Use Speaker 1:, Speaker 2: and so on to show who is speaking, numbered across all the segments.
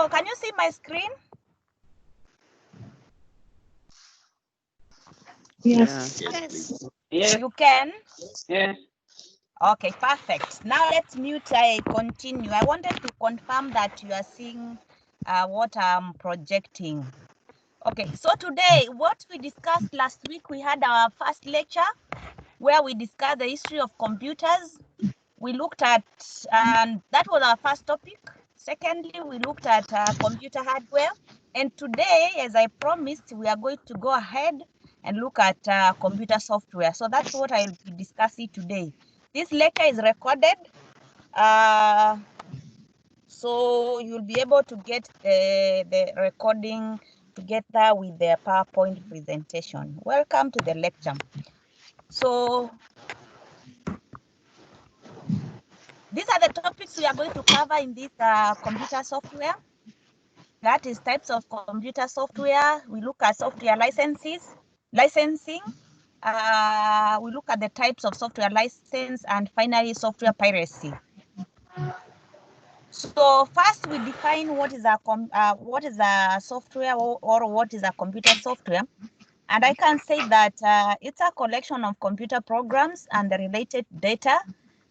Speaker 1: can you see my screen?
Speaker 2: Yes.
Speaker 3: Yes.
Speaker 2: Yes.
Speaker 1: You can?
Speaker 2: Yes.
Speaker 1: Okay, perfect. Now let's mute. I continue. I wanted to confirm that you are seeing what I'm projecting. Okay, so today, what we discussed last week, we had our first lecture where we discussed the history of computers. We looked at, and that was our first topic. Secondly, we looked at computer hardware. And today, as I promised, we are going to go ahead and look at computer software. So that's what I'll be discussing today. This lecture is recorded. So you'll be able to get the recording together with the PowerPoint presentation. Welcome to the lecture. So these are the topics we are going to cover in this computer software. That is types of computer software. We look at software licensing. We look at the types of software license, and finally software piracy. So first we define what is a software or what is a computer software. And I can say that it's a collection of computer programs and the related data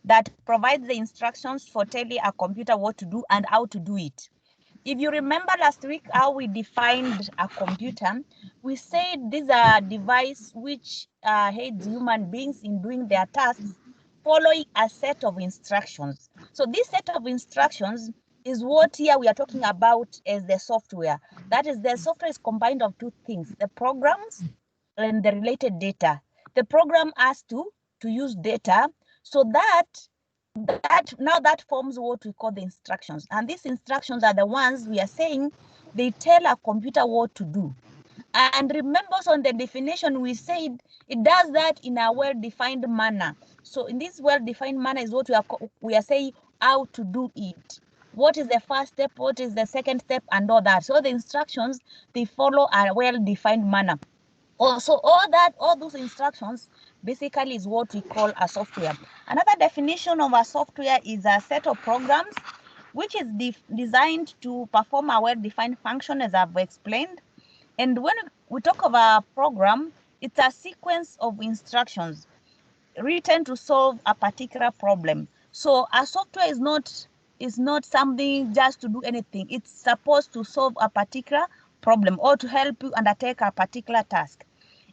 Speaker 1: that provides the instructions for telling a computer what to do and how to do it. If you remember last week how we defined a computer, we said these are devices which aids human beings in doing their tasks following a set of instructions. So this set of instructions is what here we are talking about as the software. That is, the software is combined of two things, the programs and the related data. The program has to use data so that forms what we call the instructions. And these instructions are the ones we are saying they tell a computer what to do. And remember, on the definition, we said it does that in a well-defined manner. So in this well-defined manner is what we are saying how to do it. What is the first step? What is the second step? And all that. So the instructions, they follow a well-defined manner. So all those instructions basically is what we call a software. Another definition of a software is a set of programs which is designed to perform a well-defined function, as I've explained. And when we talk of a program, it's a sequence of instructions written to solve a particular problem. So a software is not something just to do anything. It's supposed to solve a particular problem or to help you undertake a particular task.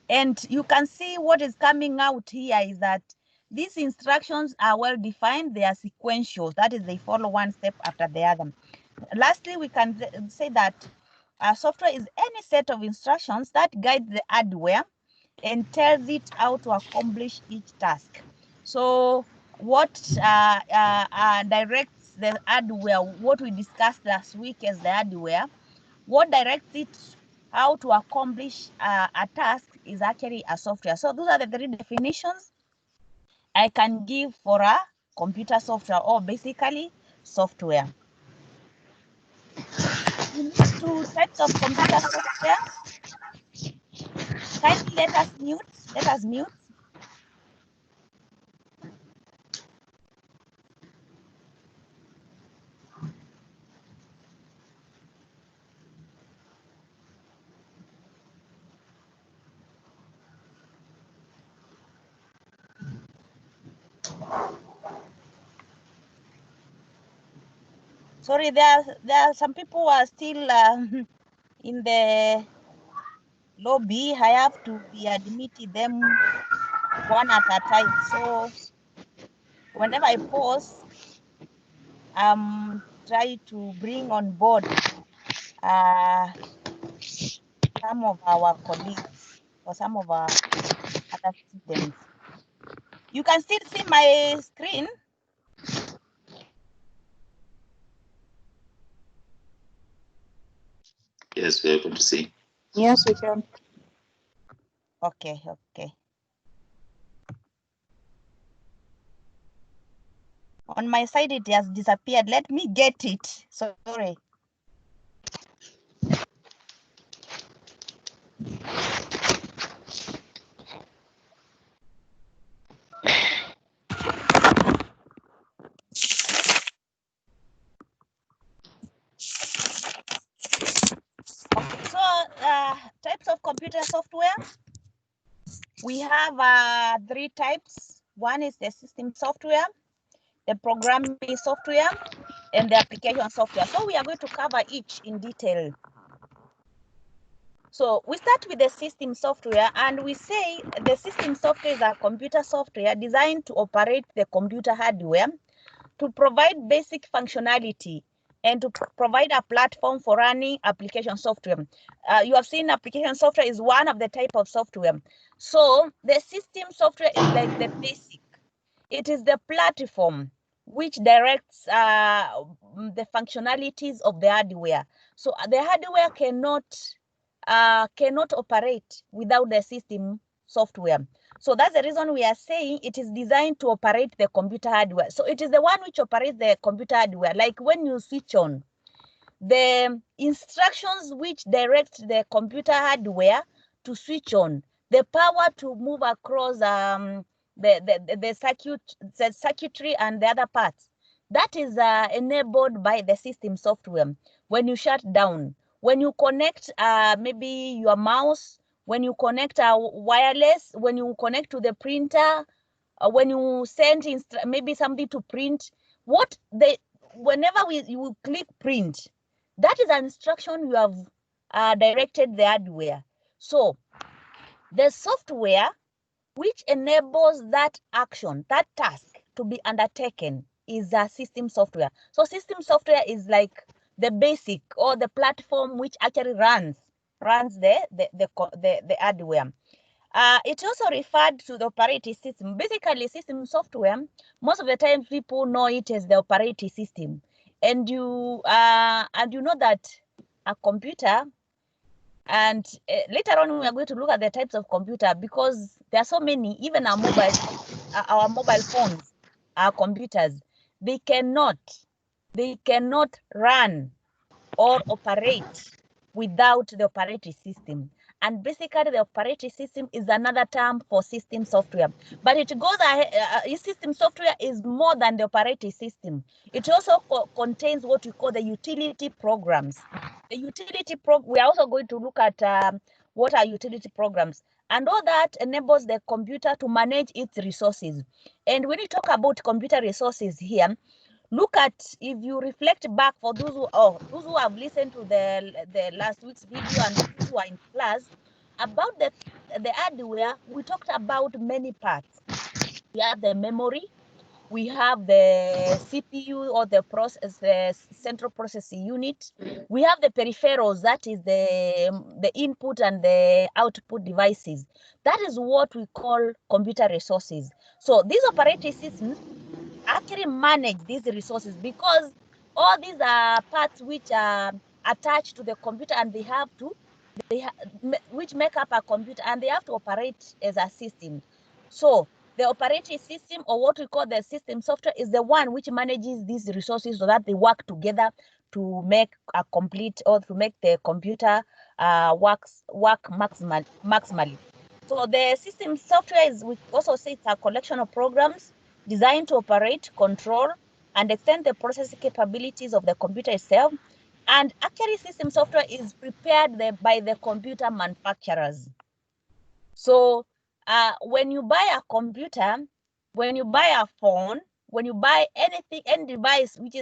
Speaker 1: And you can see what is coming out here is that these instructions are well defined. They are sequential. That is, they follow one step after the other. Lastly, we can say that software is any set of instructions that guide the hardware and tells it how to accomplish each task. So what directs the hardware, what we discussed last week as the hardware, what directs it how to accomplish a task is actually a software. So those are the three definitions I can give for a computer software, or basically software. We move to types of computer software. Kindly let us mute. Sorry, there are some people who are still in the lobby. I have to be admitting them one at a time. So whenever I pause, try to bring on board some of our colleagues or some of our other students. You can still see my screen.
Speaker 3: Yes, we're able to see.
Speaker 2: Yes, we can.
Speaker 1: Okay. On my side, it has disappeared. Let me get it. Sorry. computer software. We have 3 types. One is the system software, the programming software, and the application software. So we are going to cover each in detail. So we start with the system software, and we say the system software is a computer software designed to operate the computer hardware, to provide basic functionality, and to provide a platform for running application software. You have seen application software is one of the type of software. So the system software is like the basic. It is the platform which directs the functionalities of the hardware. So the hardware cannot operate without the system software. So that's the reason we are saying it is designed to operate the computer hardware. So it is the one which operates the computer hardware. Like when you switch on, the instructions which direct the computer hardware to switch on, the power to move across the circuitry and the other parts, that is enabled by the system software. When you shut down, when you connect maybe your mouse, when you connect wireless, when you connect to the printer, when you send maybe something to print, whenever you click print, that is an instruction you have directed the hardware. So the software which enables that action, that task to be undertaken, is a system software. So system software is like the basic or the platform which actually runs the hardware. It's also referred to the operating system. Basically, system software, most of the time people know it as the operating system. And you know that a computer, and later on we are going to look at the types of computer, because there are so many. Even our mobile phones, our computers, they cannot run or operate without the operating system. And basically, the operating system is another term for system software. But it goes ahead, system software is more than the operating system. It also contains what we call the utility programs. The we are also going to look at what are utility programs. And all that enables the computer to manage its resources. And when you talk about computer resources here, look at, if you reflect back, for those who have listened to the last week's video and those who are in class, about the hardware, we talked about many parts. We have the memory, we have the CPU, or the central processing unit. We have the peripherals, that is the input and the output devices. That is what we call computer resources. So these operating systems actually manage these resources, because all these are parts which are attached to the computer, and which make up a computer, and they have to operate as a system. So the operating system, or what we call the system software, is the one which manages these resources so that they work together to make a complete, or to make the computer work maximally. So the system software we also say it's a collection of programs designed to operate, control, and extend the processing capabilities of the computer itself. And actually, system software is prepared by the computer manufacturers. So when you buy a computer, when you buy a phone, when you buy anything, any device which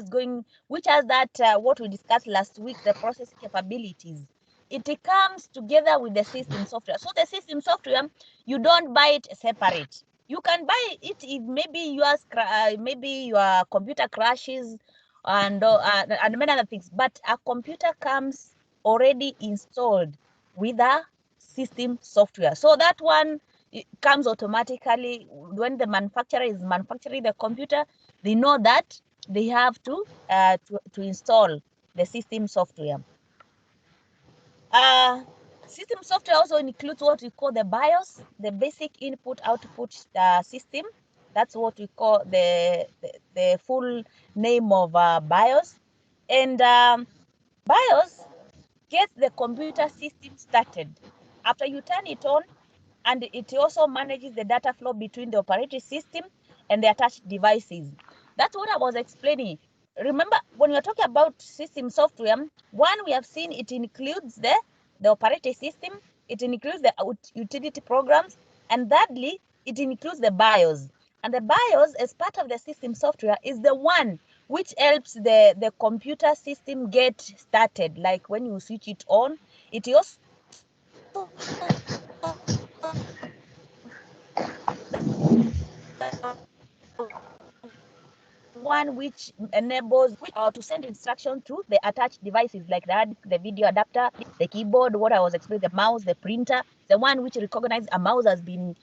Speaker 1: has that what we discussed last week, the processing capabilities, it comes together with the system software. So the system software, you don't buy it separate. You can buy it if maybe your computer crashes and many other things. But a computer comes already installed with a system software. So that one, it comes automatically when the manufacturer is manufacturing the computer. They know that they have to install the system software. System software also includes what we call the BIOS, the basic input-output system. That's what we call the full name of BIOS. And BIOS gets the computer system started. After you turn it on, and it also manages the data flow between the operating system and the attached devices. That's what I was explaining. Remember, when we're talking about system software, one, we have seen it includes the operating system, it includes the utility programs, and thirdly, it includes the BIOS. And the BIOS, as part of the system software, is the one which helps the computer system get started. Like when you switch it on, it also one which enables to send instruction to the attached devices like the video adapter, the keyboard, what I was explaining, the mouse, the printer, the one which recognizes a mouse has been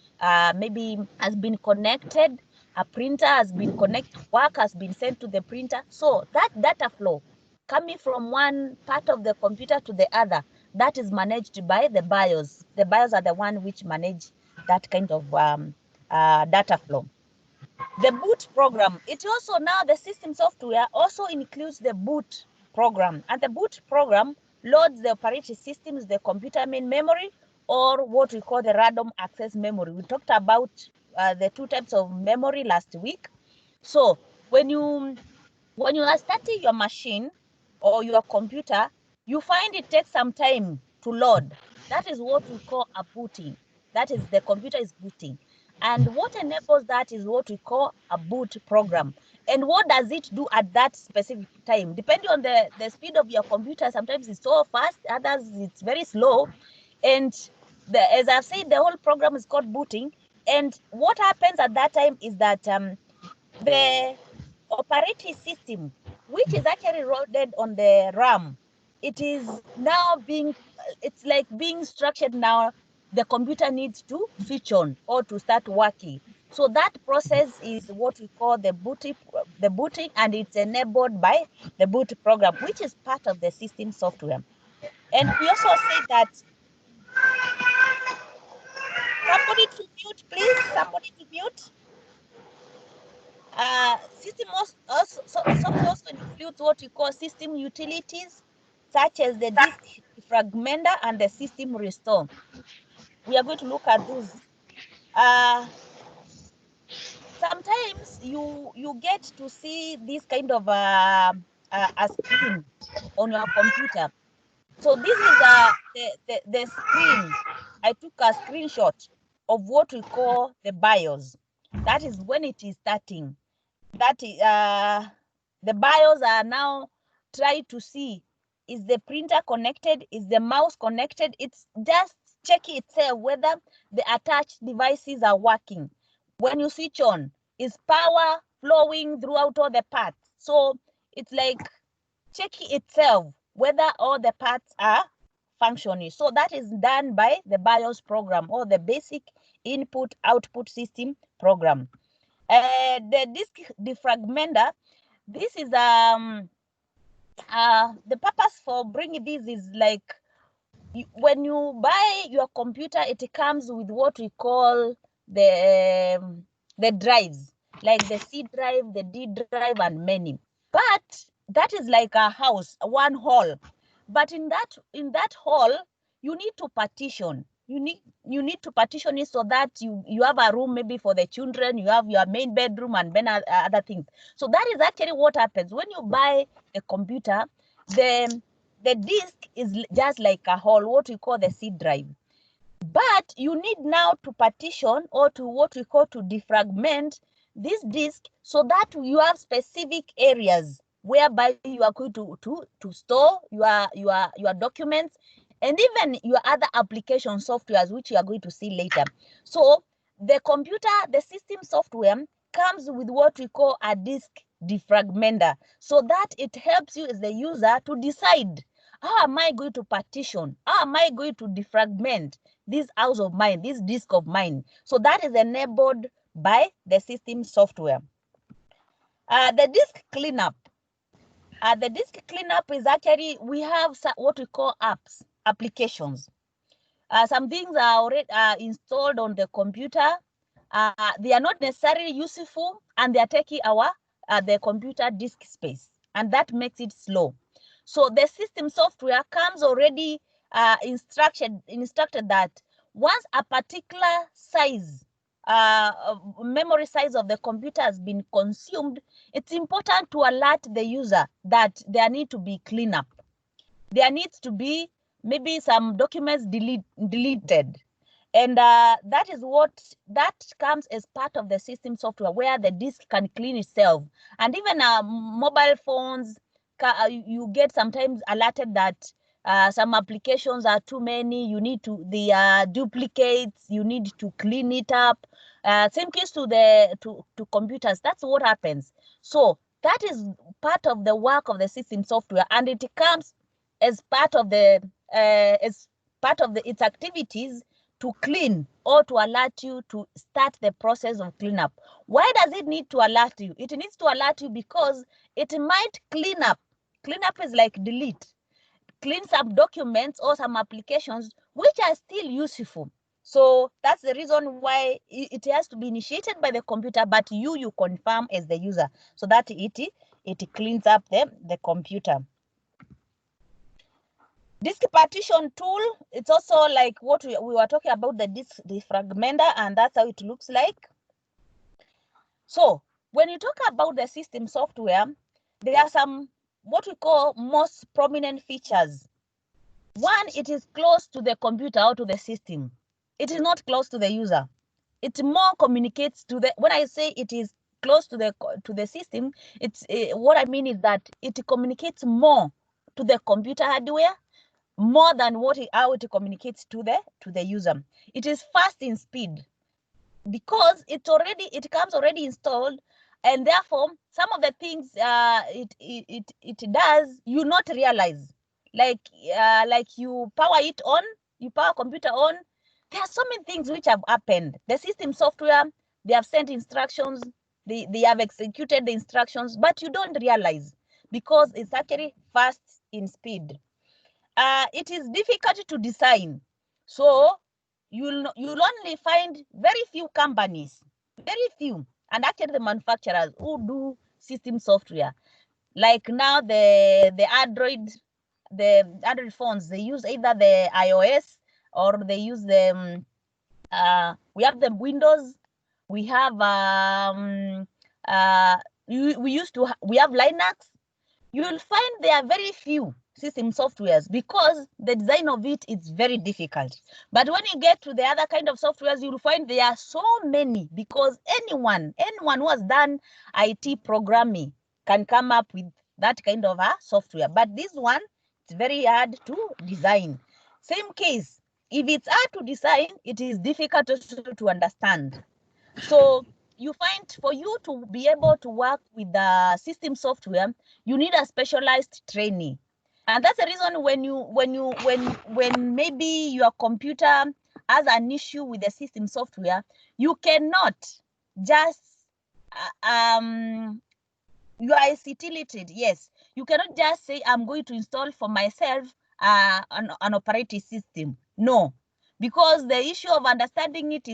Speaker 1: maybe has been connected, a printer has been connected, work has been sent to the printer. So that data flow coming from one part of the computer to the other, that is managed by the BIOS. The BIOS are the one which manage that kind of data flow. The boot program, it also now the system software also includes the boot program, and the boot program loads the operating systems, the computer main memory, or what we call the random access memory. We talked about the two types of memory last week. So when you are starting your machine or your computer, you find it takes some time to load. That is what we call a booting. That is, the computer is booting. And what enables that is what we call a boot program. And what does it do at that specific time? Depending on the speed of your computer, sometimes it's so fast, others it's very slow. And as I've said, the whole program is called booting. And what happens at that time is that the operating system, which is actually loaded on the RAM, it is now being, it's like being structured now. The computer needs to switch on or to start working. So that process is what we call the booting, and it's enabled by the boot program, which is part of the system software. And we also say that, somebody to mute, please, somebody to mute. System software also includes what we call system utilities, such as the disk fragmenter and the system restore. We are going to look at those. Sometimes you get to see this kind of a screen on your computer. So this is the screen. I took a screenshot of what we call the BIOS. That is when it is starting. That is, the BIOS are now trying to see, is the printer connected? Is the mouse connected? It's just checking itself whether the attached devices are working. When you switch on, is power flowing throughout all the parts? So it's like checking itself whether all the parts are functioning. So that is done by the BIOS program, or the basic input output system program. The disk defragmenter, this is the purpose for bringing this is like, when you buy your computer, it comes with what we call the drives, like the C drive, the D drive, and many. But that is like a house, one hall. But in that hall, you need to partition. You need to partition it so that you have a room maybe for the children, you have your main bedroom, and then other things. So that is actually what happens when you buy a computer. The disk is just like a hall, what we call the C drive. But you need now to partition, or to what we call to defragment this disk, so that you have specific areas whereby you are going to store your documents, and even your other application softwares, which you are going to see later. So the computer, the system software, comes with what we call a disk defragmenter, so that it helps you as the user to decide, how am I going to partition? How am I going to defragment this house of mine, this disk of mine? So that is enabled by the system software. The disk cleanup. The disk cleanup is actually, we have what we call apps, applications. Some things are already installed on the computer. They are not necessarily useful, and they are taking the computer disk space, and that makes it slow. So the system software comes already instructed that once a particular size, memory size of the computer has been consumed, it's important to alert the user that there need to be cleanup. There needs to be maybe some documents deleted. And that comes as part of the system software, where the disk can clean itself. And even mobile phones, you get sometimes alerted that some applications are too many. You need to, the duplicates, you need to clean it up. Same case to to computers. That's what happens. So that is part of the work of the system software, and it comes as part of its activities to clean or to alert you to start the process of cleanup. Why does it need to alert you? It needs to alert you because it might clean up. Cleanup is like delete. Clean some documents or some applications which are still useful. So that's the reason why it has to be initiated by the computer, but you confirm as the user, so that it cleans up the computer. Disk partition tool, it's also like what we were talking about, the disk defragmenter, and that's how it looks like. So when you talk about the system software, there are some what we call most prominent features. One, it is close to the computer or to the system. It is not close to the user. It more communicates to the, when I say it is close to the system, it's what I mean is that it communicates more to the computer hardware, more than how it communicates to the user. It is fast in speed because it comes already installed, and therefore some of the things it does you not realize, like you power it on, you power computer on. There are so many things which have happened. The system software, they have sent instructions, they have executed the instructions, but you don't realize because it's actually fast in speed. It is difficult to design. So you'll only find very few companies, very few, and actually the manufacturers who do system software. Like now the Android phones, they use either the iOS or they use the we have the Windows, we have we have Linux. You will find there are very few system softwares because the design of it is very difficult. But when you get to the other kind of softwares, you'll find there are so many, because anyone who has done IT programming can come up with that kind of software. But this one, it's very hard to design. Same case, if it's hard to design, it is difficult to understand. So you find for you to be able to work with the system software, you need a specialized training. And that's the reason when maybe your computer has an issue with the system software, you cannot just you are ICT literate, yes. You cannot just say, I'm going to install for myself an operating system. No, because the issue of understanding it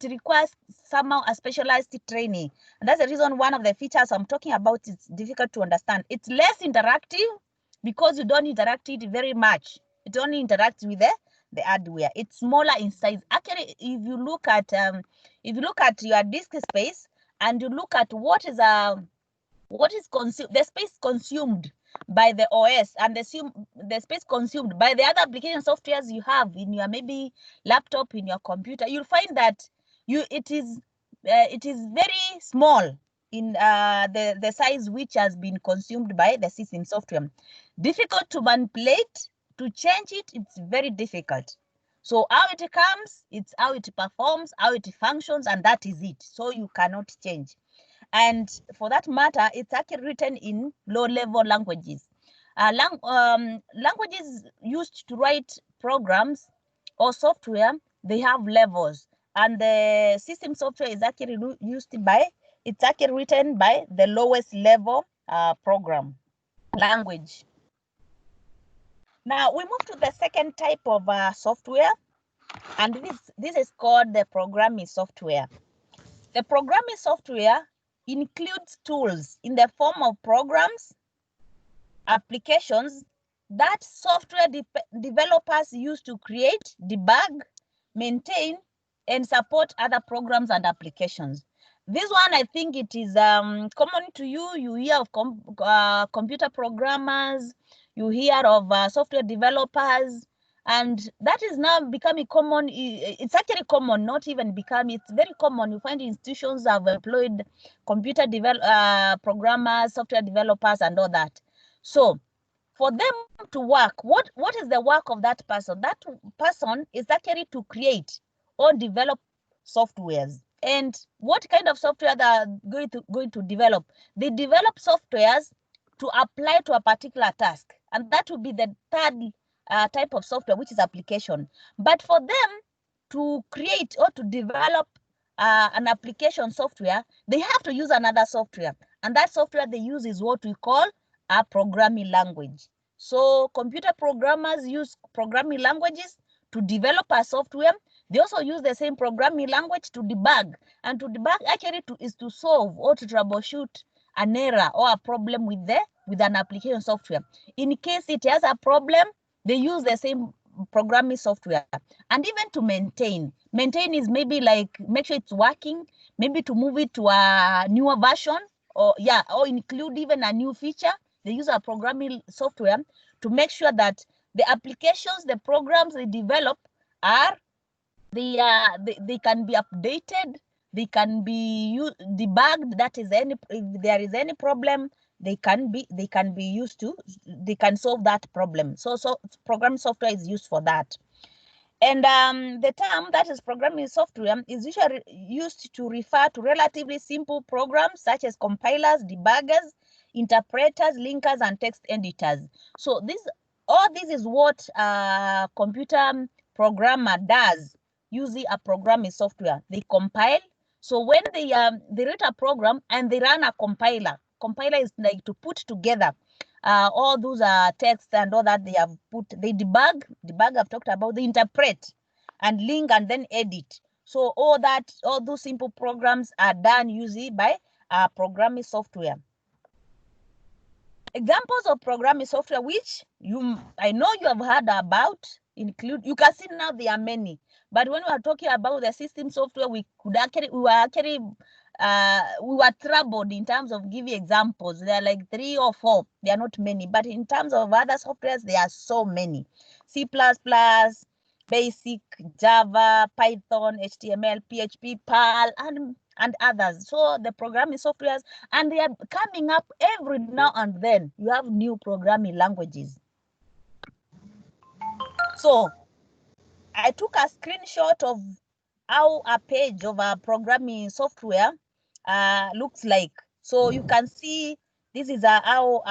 Speaker 1: requires somehow a specialized training. And that's the reason one of the features I'm talking about is difficult to understand. It's less interactive because you don't interact it very much. It only interacts with the hardware. It's smaller in size. Actually, if you look at your disk space and you look at what is consumed, the space consumed by the OS and the space consumed by the other application softwares you have in your maybe laptop, in your computer, you'll find that it is very small in the size which has been consumed by the system software. Difficult to manipulate, to change it, it's very difficult. So how it comes, it's how it performs, how it functions, and that is it. So you cannot change. And for that matter, it's actually written in low-level languages. Languages used to write programs or software, they have levels. And the system software is actually it's actually written by the lowest level program language. Now we move to the second type of software, and this is called the programming software. The programming software includes tools in the form of programs, applications that software developers use to create, debug, maintain, and support other programs and applications. This one, I think it is common to you. You hear of computer programmers, you hear of software developers, And that is now becoming common. It's actually common, not even becoming, it's very common. You find institutions have employed computer programmers, software developers, and all that. So for them to work, what is the work of that person? That person is actually to create or develop softwares. And what kind of software they are going to develop? They develop softwares to apply to a particular task, and that will be the third type of software, which is application. But for them to create or to develop an application software, they have to use another software, and that software they use is what we call a programming language. So computer programmers use programming languages to develop a software. They also use the same programming language to debug, and to debug actually is to solve or to troubleshoot an error or a problem with an application software. In case it has a problem, they use the same programming software. And even to maintain is maybe like make sure it's working, maybe to move it to a newer version, or include even a new feature. They use a programming software to make sure that the applications, the programs they develop are they can be updated, they can be debugged. That is, if there is any problem, they can be used to, they can solve that problem. So programming software is used for that. And the term that is programming software is usually used to refer to relatively simple programs such as compilers, debuggers, interpreters, linkers, and text editors. So all this is what a computer programmer does using a programming software. They compile. So when they write a program and they run a compiler. Compiler is like to put together all those texts and all that they have put. They debug I've talked about. They interpret and link and then edit. So all those simple programs are done usually by programming software. Examples of programming software which I know you have heard about include, you can see now there are many, but when we are talking about the system software, we were troubled in terms of giving examples. There are like 3 or 4. They are not many, but in terms of other softwares, there are so many. C++, Basic, Java, Python, HTML, PHP, Perl, and others. So the programming softwares, and they are coming up every now and then. You have new programming languages. So I took a screenshot of how a page of a programming software looks like. So you can see this is how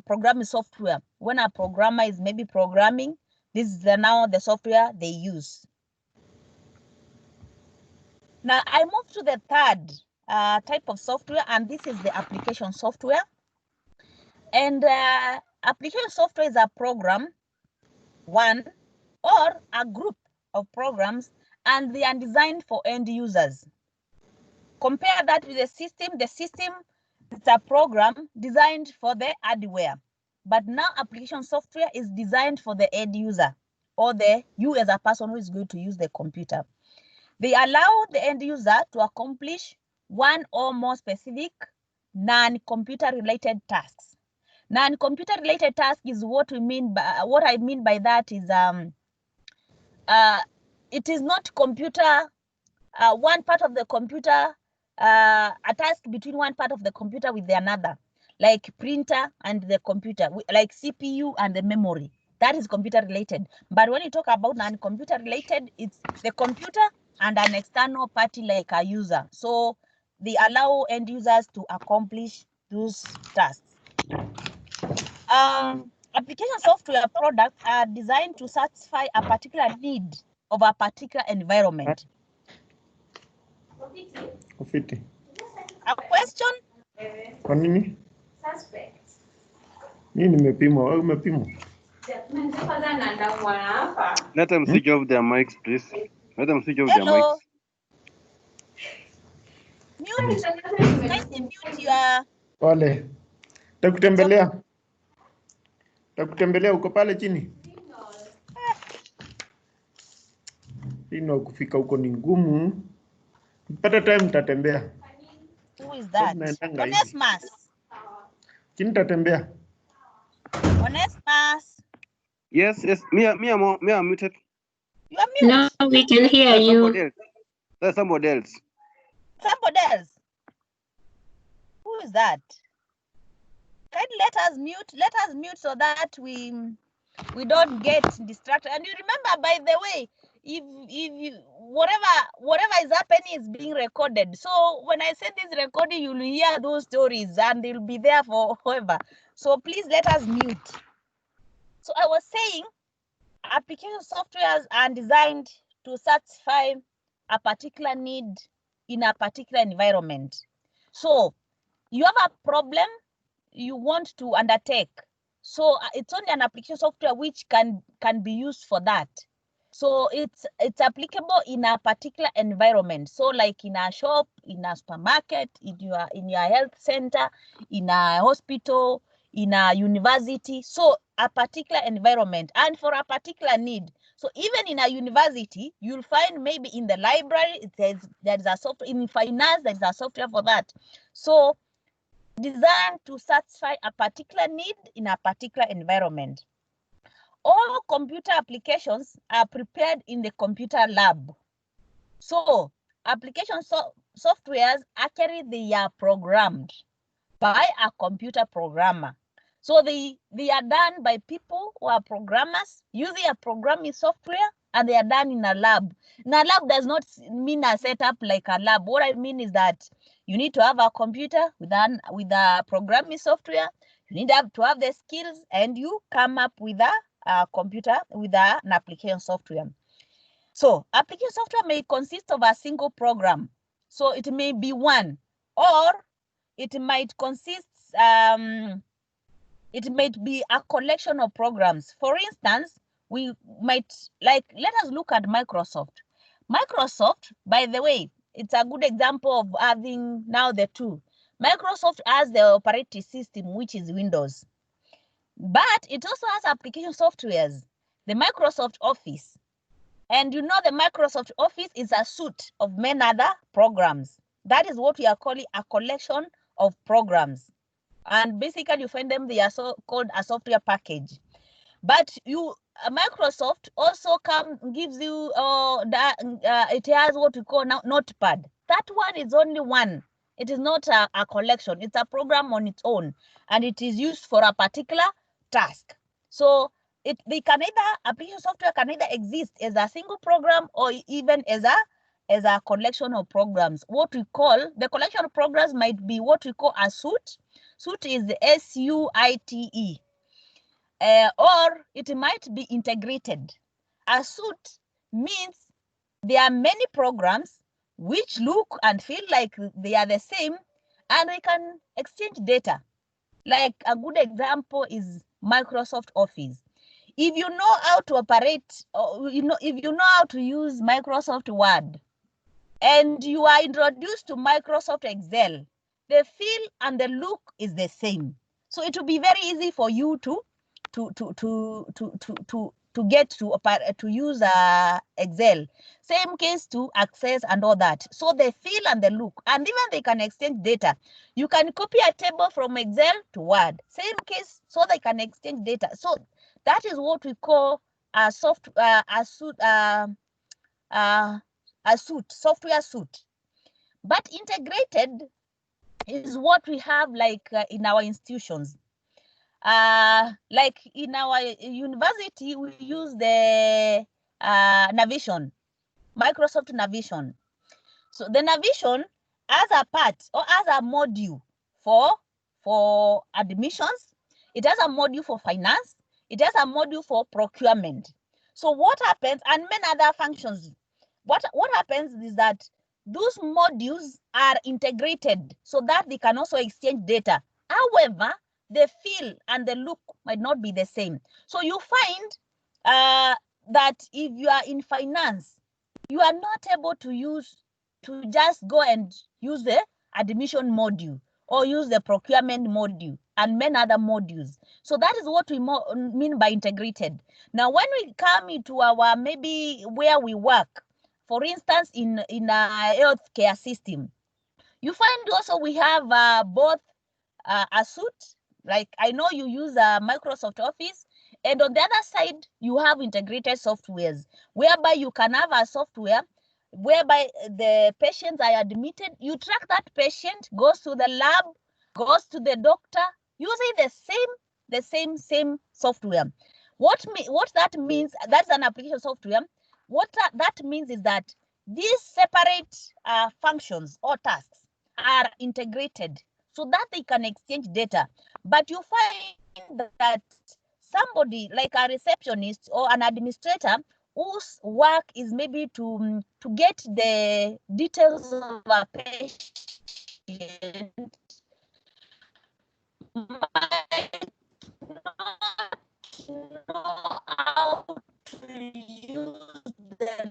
Speaker 1: programming software, when a programmer is maybe programming, this is now the software they use. Now I move to the third type of software, and this is the application software. And application software is a program, one or a group of programs, and they are designed for end users. Compare that with the system. The system is a program designed for the hardware, but now application software is designed for the end user, or you as a person who is going to use the computer. They allow the end user to accomplish one or more specific non-computer related tasks. Non-computer related task is what I mean by that is it is not computer, one part of the computer, a task between one part of the computer with the another, like printer and the computer, like CPU and the memory. That is computer related. But when you talk about non-computer related, it's the computer and an external party like a user. So they allow end users to accomplish those tasks. Application software products are designed to satisfy a particular need of a particular environment. A question?
Speaker 3: Kwa nini? Mimi nimepimwa, wewe umepimwa?
Speaker 4: Let them switch off their mics, please. Let them switch off their
Speaker 1: Hello.
Speaker 4: mics.
Speaker 1: Mute. Kindly mute your...
Speaker 3: Pole. Takutembelea uko pale chini. Ino kufika huko ni ngumu. Nipata time nitatembea.
Speaker 1: Who is that? Onesmus.
Speaker 3: Chini nitatembea.
Speaker 1: Onesmus.
Speaker 4: Yes, yes. Me, I'm muted.
Speaker 1: You are mute.
Speaker 2: No, we can hear
Speaker 4: There's somebody
Speaker 2: you.
Speaker 4: else. There's somebody else.
Speaker 1: Somebody else. Who is that? Can let us mute? Let us mute so that we don't get distracted. And you remember, by the way, if you, whatever is happening is being recorded. So when I send this recording, you'll hear those stories and they'll be there forever. So please let us mute. So I was saying, application softwares are designed to satisfy a particular need in a particular environment. So you have a problem you want to undertake. So it's only an application software which can be used for that. So it's applicable in a particular environment. So like in a shop, in a supermarket, in your health center, in a hospital, in a university. So a particular environment and for a particular need. So even in a university, you'll find maybe in the library there's a software, in finance there's a software for that. So designed to satisfy a particular need in a particular environment. All computer applications are prepared in the computer lab. So application softwares actually they are programmed by a computer programmer. So they are done by people who are programmers using a programming software, and they are done in a lab. Now, a lab does not mean a setup like a lab. What I mean is that you need to have a computer with a programming software. You need to have the skills, and you come up with a computer with an application software. So application software may consist of a single program. So it may be one, or it might consist, it might be a collection of programs. For instance, we might, like, let us look at Microsoft. Microsoft, by the way, it's a good example of having now the two. Microsoft has the operating system, which is Windows, but it also has application softwares, the Microsoft Office. And you know, the Microsoft Office is a suite of many other programs. That is what we are calling a collection of programs. And basically you find them, they are called a software package. But Microsoft also gives you it has what we call now Notepad. That one is only one. It is not a collection. It's a program on its own, and it is used for a particular task. So application software can either exist as a single program or even as a collection of programs. What we call the collection of programs might be what we call a suite. Suite is the SUITE. Or it might be integrated. A suite means there are many programs which look and feel like they are the same, and we can exchange data. Like a good example is Microsoft Office. If you know how to operate, or if you know how to use Microsoft Word, and you are introduced to Microsoft Excel, the feel and the look is the same. So it will be very easy for you to get to use Excel. Same case to Access and all that. So the feel and the look, and even they can exchange data. You can copy a table from Excel to Word. Same case, so they can exchange data. So that is what we call a software suite. But integrated is what we have like in our institutions. Like in our university, we use the Navision, Microsoft Navision. So the Navision as a part or as a module for admissions, it has a module for finance, it has a module for procurement. So what happens, and many other functions, what happens is that those modules are integrated so that they can also exchange data. However, the feel and the look might not be the same. So you find that if you are in finance, you are not able to just go and use the admission module or use the procurement module and many other modules. So that is what we mean by integrated. Now, when we come into our maybe where we work, for instance, in a healthcare system, you find also we have both a suite. Like I know you use Microsoft Office, And on the other side, you have integrated softwares, whereby you can have a software whereby the patients are admitted, you track that patient, goes to the lab, goes to the doctor, using the same software. What that means, that's an application software. What that means is that these separate functions or tasks are integrated so that they can exchange data. But you find that somebody like a receptionist or an administrator whose work is maybe to get the details of a patient might not know how to use the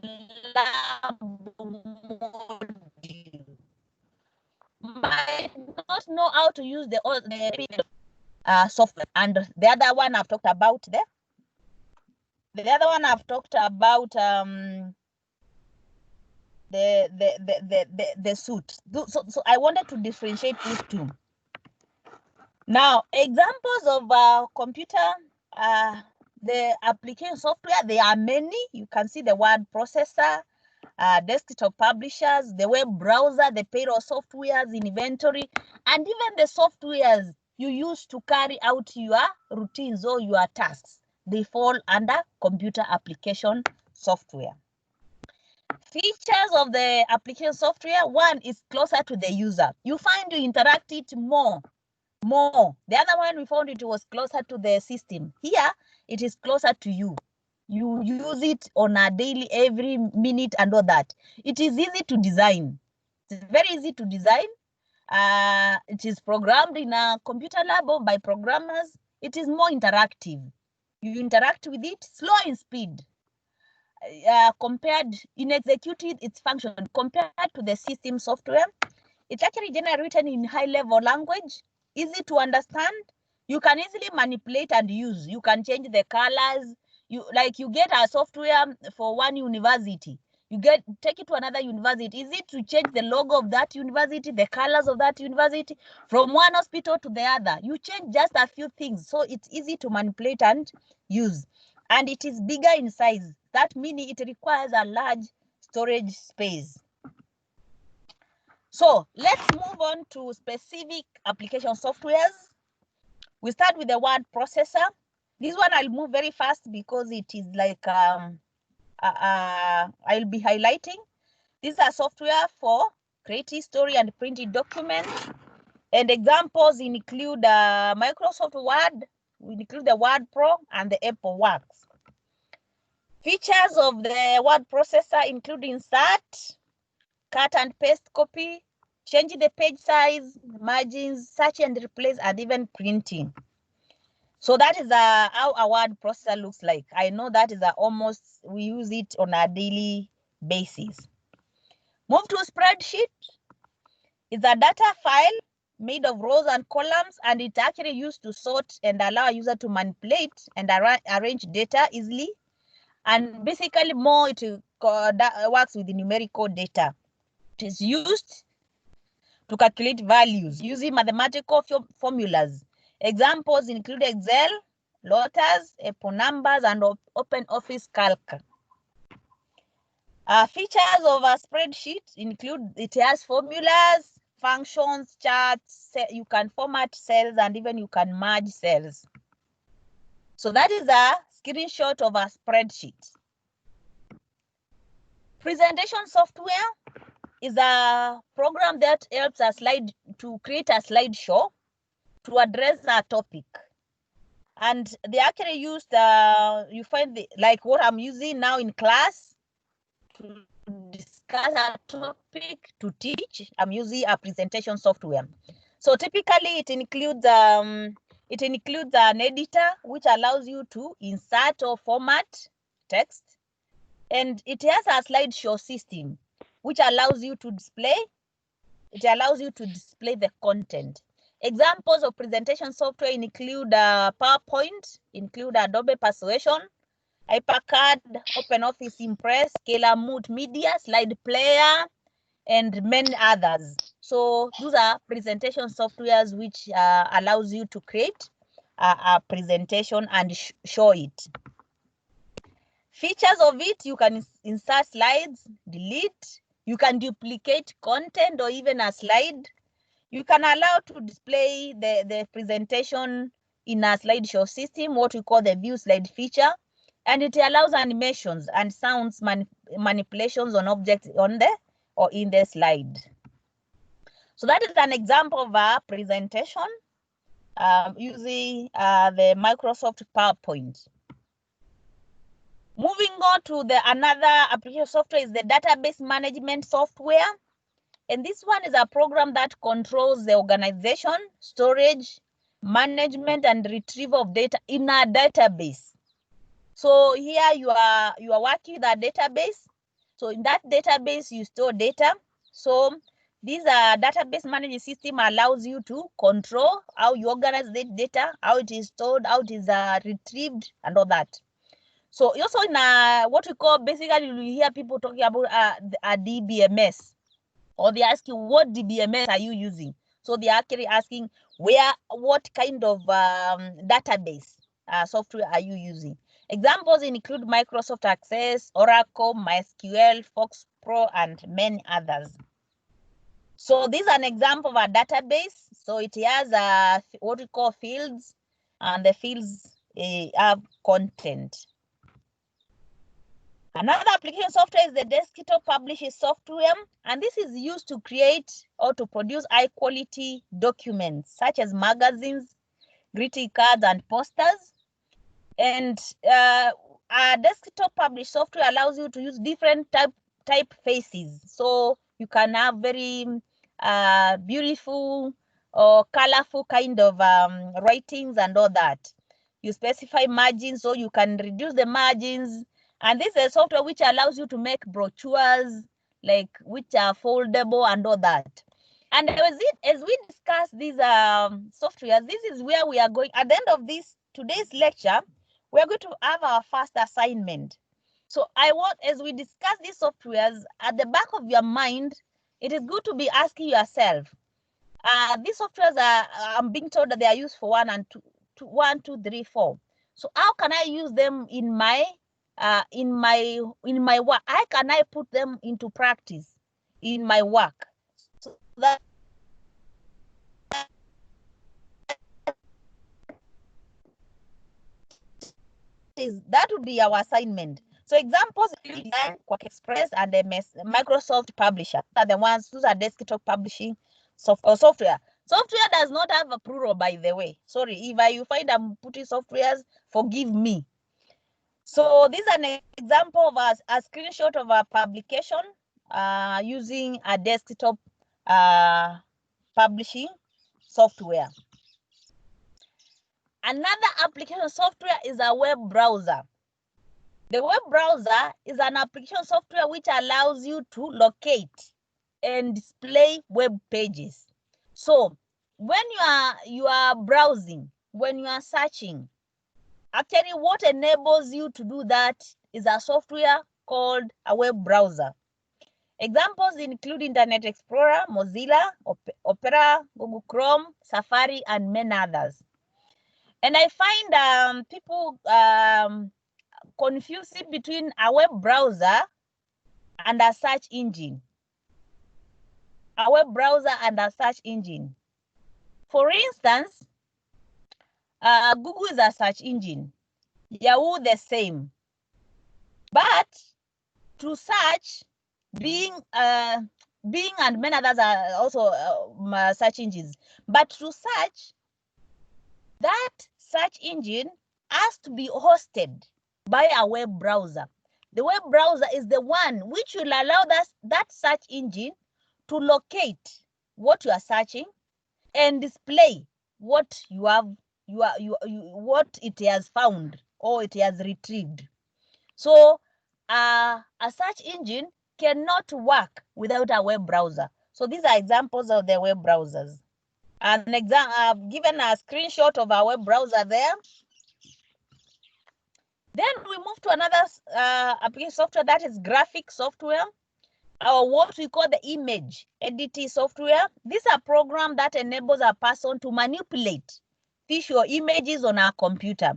Speaker 1: lab module, might not know how to use the software. And the other one I've talked about there. The other one I've talked about the suit. So I wanted to differentiate these two. Now, examples of computer, the application software, there are many. You can see the word processor, desktop publishers, the web browser, the payroll softwares, inventory, and even the softwares you use to carry out your routines or your tasks. They fall under computer application software. Features of the application software, one is closer to the user. You find you interact it more. The other one we found it was closer to the system. Here, it is closer to you. You use it on a daily, every minute and all that. It is easy to design. It's very easy to design. It is programmed in a computer lab or by programmers. It is more interactive. You interact with it, slow in speed. Compared in executing its function compared to the system software, it's actually generally written in high-level language, easy to understand. You can easily manipulate and use. You can change the colors. You get a software for one university. You take it to another university. Easy to change the logo of that university, the colors of that university, from one hospital to the other. You change just a few things, so it's easy to manipulate and use. And it is bigger in size. That meaning it requires a large storage space. So let's move on to specific application softwares. We start with the word processor. This one I'll move very fast because it is like I'll be highlighting. These are software for creating story and printed documents. And examples include Microsoft Word, we include the Word Pro and the Apple Works. Features of the word processor include insert, cut and paste copy, change the page size, margins, search and replace, and even printing. So that is how a word processor looks like. I know that is almost, we use it on a daily basis. Move to spreadsheet. It's a data file made of rows and columns, and it's actually used to sort and allow a user to manipulate and arrange data easily. And basically more it works with the numerical data. It is used to calculate values using mathematical formulas. Examples include Excel, Lotus, Apple numbers, and OpenOffice Calc. Features of a spreadsheet include it has formulas, functions, charts, you can format cells, and even you can merge cells. So that is a screenshot of a spreadsheet. Presentation software is a program that helps us to create a slideshow to address a topic. And they actually used, you find like what I'm using now in class to discuss a topic, to teach. I'm using a presentation software. So typically it includes an editor which allows you to insert or format text. And it has a slideshow system which allows you to display. It allows you to display the content. Examples of presentation software include PowerPoint, include Adobe Persuasion, HyperCard, OpenOffice Impress, Scalar Multimedia, Slide Player, and many others. So those are presentation softwares which allows you to create a presentation and show it. Features of it, you can insert slides, delete, you can duplicate content or even a slide. You can allow to display the presentation in a slideshow system, what we call the view slide feature, and it allows animations and sounds manipulations on objects on the or in the slide. So that is an example of a presentation using the Microsoft PowerPoint. Moving on to another application software is the database management software. And this one is a program that controls the organization, storage, management, and retrieval of data in a database. So here you are working with a database. So in that database, you store data. So this database management system allows you to control how you organize the data, how it is stored, how it is retrieved, and all that. So also in what we call, basically you hear people talking about a DBMS, or they ask you, what DBMS are you using? So they're actually asking what kind of database software are you using? Examples include Microsoft Access, Oracle, MySQL, Fox Pro, and many others. So this is an example of a database. So it has what we call fields, and the fields have content. Another application software is the desktop publishing software, and this is used to create or to produce high quality documents such as magazines, greeting cards, and posters. And our desktop publish software allows you to use different typefaces. So you can have very beautiful or colorful kind of writings and all that. You specify margins, so you can reduce the margins. And this is a software which allows you to make brochures, like which are foldable and all that. And as we discuss these softwares, this is where we are going. At the end of today's lecture, we are going to have our first assignment. So as we discuss these softwares, at the back of your mind, it is good to be asking yourself, these softwares I'm being told that they are used for 1, 2, 3, 4. So how can I use them in my work? How can I put them into practice in my work? So that would be our assignment. So examples like Quark Express and Microsoft Publisher are the ones who are desktop publishing software. Software does not have a plural, by the way. Sorry, if you find I'm putting softwares, forgive me. So this is an example of a screenshot of a publication using a desktop publishing software. Another application software is a web browser. The web browser is an application software which allows you to locate and display web pages. So when you are browsing, when you are searching, actually what enables you to do that is a software called a web browser. Examples include Internet Explorer, Mozilla, Opera, Google Chrome, Safari, and many others. And I find people confusing between a web browser and a search engine. A web browser and a search engine. For instance, Google is a search engine. Yahoo the same. But to search, Bing and many others are also search engines. But to search, that search engine has to be hosted by a web browser. The web browser is the one which will allow that search engine to locate what you are searching and display what what it has found or it has retrieved. So a search engine cannot work without a web browser. So these are examples of the web browsers. An example, I've given a screenshot of our web browser there. Then we move to another application software, that is graphic software, or what we call the image editing software. This is a program that enables a person to manipulate visual images on our computer.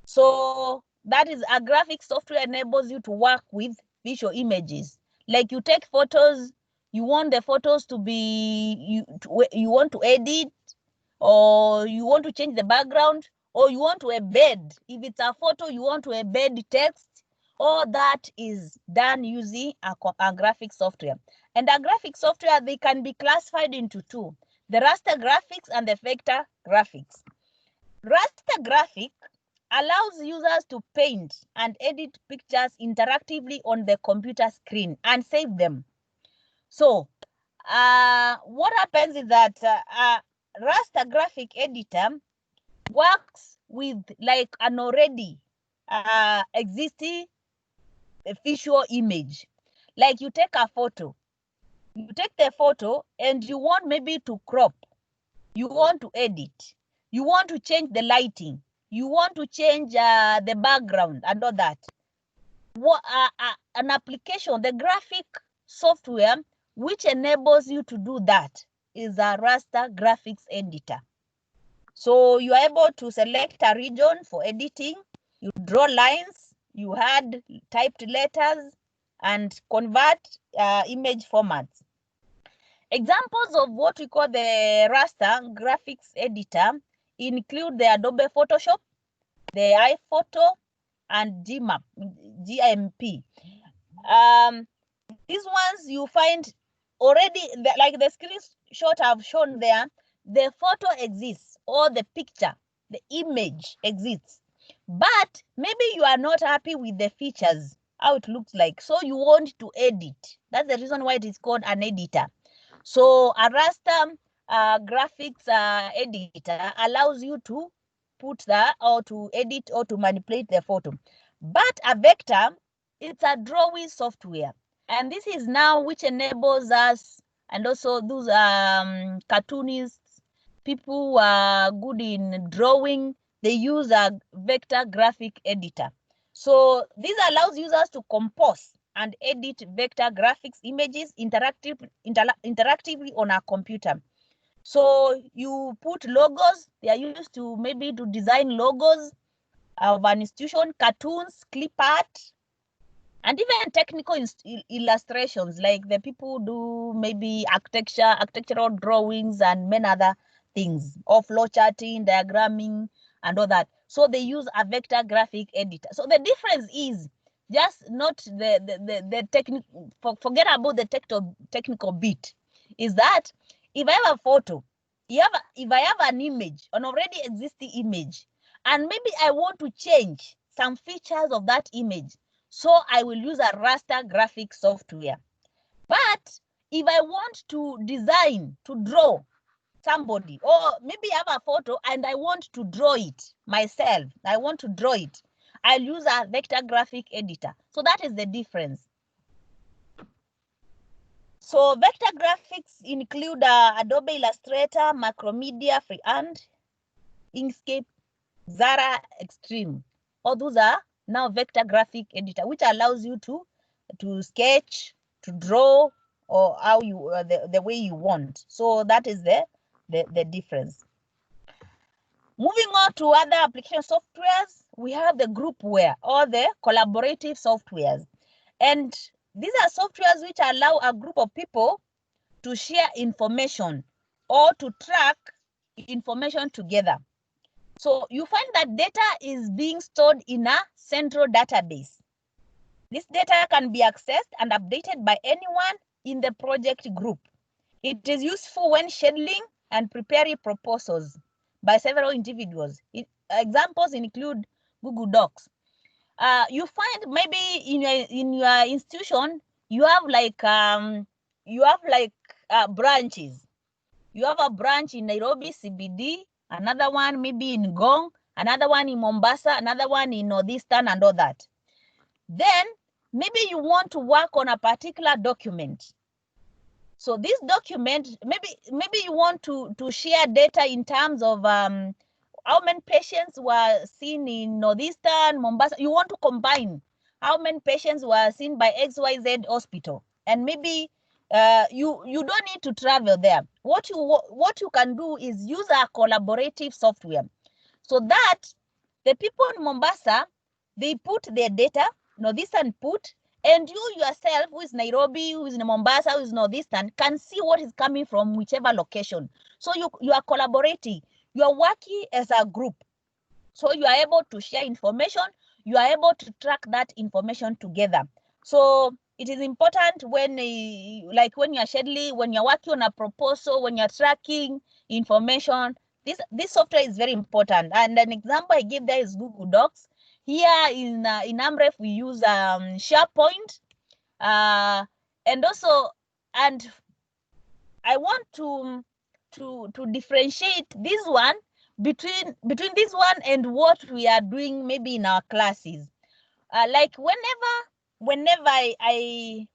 Speaker 1: So that is a graphic software enables you to work with visual images. Like you take photos, you want the photos to be, you want to edit, or you want to change the background, or you want to embed. If it's a photo, you want to embed text. All that is done using a graphic software. And a graphic software, they can be classified into two: the raster graphics and the vector graphics. Raster graphic allows users to paint and edit pictures interactively on the computer screen and save them. So what happens is that raster graphic editor works with like an already existing visual image. Like you take a photo, you take the photo and you want maybe to crop, you want to edit, you want to change the lighting, you want to change the background and all that. An application, the graphic software which enables you to do that is a raster graphics editor. So you are able to select a region for editing, you draw lines, you add typed letters, and convert image formats. Examples of what we call the raster graphics editor include the Adobe Photoshop, the iPhoto, and GIMP. These ones you find already, like the screenshot I've shown there, the photo exists, or the picture, the image exists. But maybe you are not happy with the features, how it looks like, so you want to edit. That's the reason why it is called an editor. So a raster graphics editor allows you to put that, or to edit, or to manipulate the photo. But a vector, it's a drawing software, and this is now which enables us, and also those cartoonists, people who are good in drawing, they use a vector graphic editor. So this allows users to compose and edit vector graphics images interactively on a computer. So you put logos, they are used to maybe to design logos of an institution, cartoons, clip art, and even technical illustrations, like the people do maybe architectural drawings and many other things, or flow charting, diagramming, and all that. So they use a vector graphic editor. So the difference is just not the technical, forget about the technical bit, is that if I have a photo, if I have an image, an already existing image, and maybe I want to change some features of that image, so I will use a raster graphic software. But if I want to design, to draw somebody, or maybe I have a photo and I want to draw it myself, I want to draw it, I'll use a vector graphic editor. So that is the difference. So vector graphics include Adobe Illustrator, Macromedia, Freehand, Inkscape, Zara Extreme. All those are now vector graphic editor, which allows you to sketch, to draw, or how you the way you want. So that is the difference. Moving on to other application softwares, we have the groupware, or the collaborative softwares. And these are softwares which allow a group of people to share information or to track information together. So you find that data is being stored in a central database. This data can be accessed and updated by anyone in the project group. It is useful when scheduling and preparing proposals by several individuals. Examples include Google Docs. You find maybe in your institution you have like branches. You have a branch in Nairobi CBD, another one maybe in Gong, another one in Mombasa, another one in Northeastern, and all that. Then maybe you want to work on a particular document. So this document, maybe you want to share data in terms of how many patients were seen in Northeastern, Mombasa. You want to combine how many patients were seen by XYZ hospital, and maybe you don't need to travel there. What you can do is use a collaborative software so that the people in Mombasa, they put their data, Northeastern put, and you yourself, who is Nairobi, who is in Mombasa, who is Northeastern, can see what is coming from whichever location. So you are collaborating, you are working as a group. So you are able to share information, you are able to track that information together. So it is important when, like when you are scheduling, when you're working on a proposal, when you're tracking information, this software is very important. And an example I give there is Google Docs. Here in AMREF, we use SharePoint. And I want to differentiate this one between this one and what we are doing maybe in our classes. Like whenever I